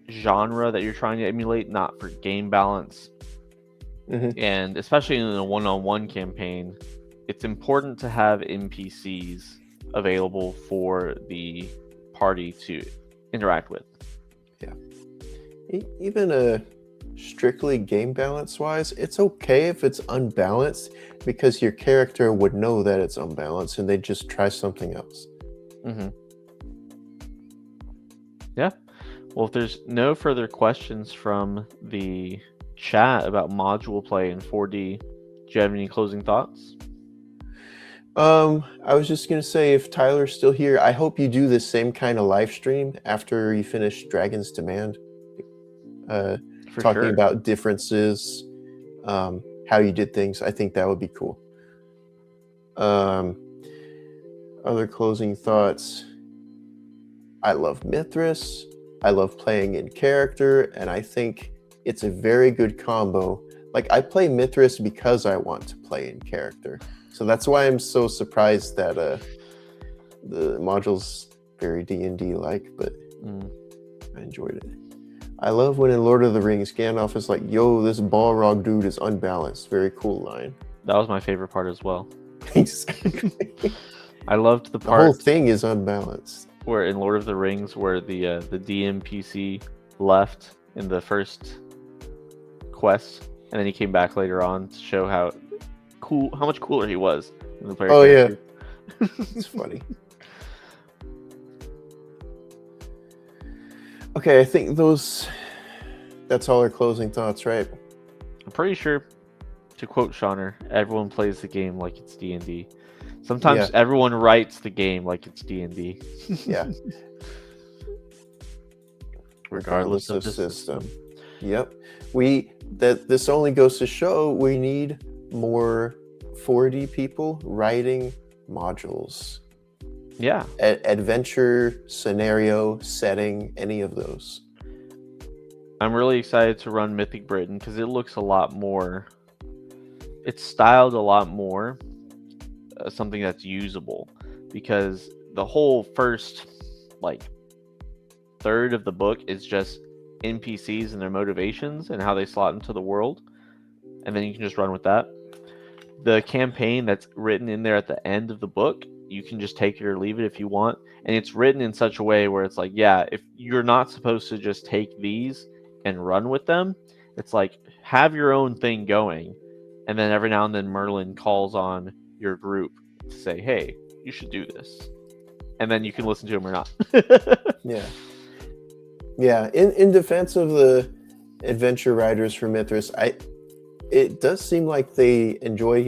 genre that you're trying to emulate, not for game balance. Mm-hmm. And especially in a one-on-one campaign, it's important to have NPCs available for the party to interact with. Even strictly game balance wise, it's okay if it's unbalanced because your character would know that it's unbalanced and they just try something else. Yeah. Well, if there's no further questions from the chat about module play in 4D, do you have any closing thoughts? I was just gonna say, if Tyler's still here, I hope you do the same kind of live stream after you finish Dragon's Demand. For talking sure. about differences, how you did things. I think that would be cool. Other closing thoughts. I love Mythras. I love playing in character, and I think it's a very good combo. Like, I play Mythras because I want to play in character. So that's why I'm so surprised that the module's very D&D-like, but I enjoyed it. I love when in Lord of the Rings, Gandalf is like, yo, this Balrog dude is unbalanced. Very cool line. That was my favorite part as well. Exactly. I loved the The part whole thing is unbalanced. where in Lord of the Rings, where the DMPC left in the first quest, and then he came back later on to show how much cooler he was than the player character. Yeah, it's funny. Okay, I think that's all our closing thoughts, right? I'm pretty sure, to quote Shauner, everyone plays the game like it's D&D. Sometimes everyone writes the game like it's D&D. Yeah. Regardless of system. Yep. This only goes to show we need more 4D people writing modules. Yeah. Adventure, scenario, setting, any of those. I'm really excited to run Mythic Britain because it looks a lot more. It's styled a lot more something that's usable, because the whole first third of the book is just NPCs and their motivations and how they slot into the world, and then you can just run with that. The campaign that's written in there at the end of the book, you can just take it or leave it if you want, and it's written in such a way where it's like, yeah, if you're not supposed to just take these and run with them, it's like, have your own thing going, and then every now and then Merlin calls on your group to say, hey, you should do this, and then you can listen to him or not. Yeah. In defense of the adventure writers for Mythras, it does seem like they enjoy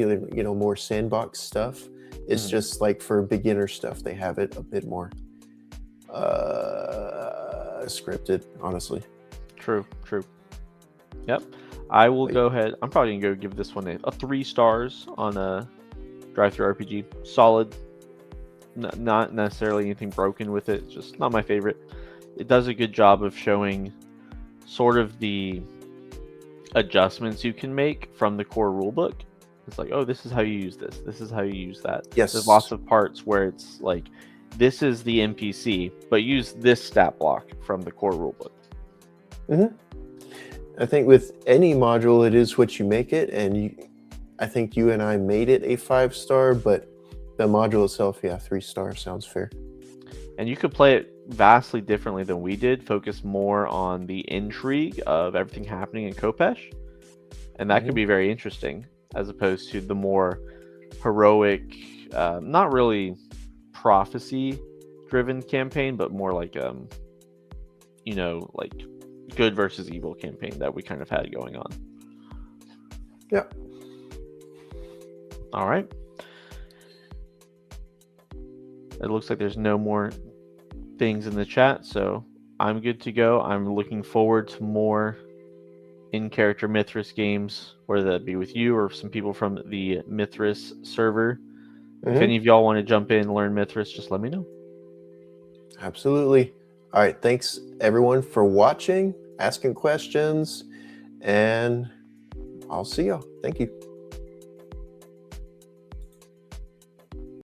more sandbox stuff. It's just like for beginner stuff, they have it a bit more scripted, honestly. True. Yep. I will go ahead. I'm probably gonna go give this one a 3 stars on a drive-through RPG. Solid. Not necessarily anything broken with it. Just not my favorite. It does a good job of showing sort of the adjustments you can make from the core rulebook. It's like, oh, this is how you use this. This is how you use that. Yes. There's lots of parts where it's like, this is the NPC, but use this stat block from the core rulebook. I think with any module, it is what you make it, and I think you and I made it a 5-star, but the module itself, 3 stars sounds fair. And you could play it vastly differently than we did, focus more on the intrigue of everything happening in Kopesh, and that could be very interesting, as opposed to the more heroic, not really prophecy-driven campaign, but more like good versus evil campaign that we kind of had going on. Yeah. All right. It looks like there's no more things in the chat, so I'm good to go. I'm looking forward to more in-character Mythras games, whether that be with you or some people from the Mythras server. If any of y'all want to jump in and learn Mythras, just let me know. Absolutely. All right. Thanks, everyone, for watching, asking questions, and I'll see y'all. Thank you.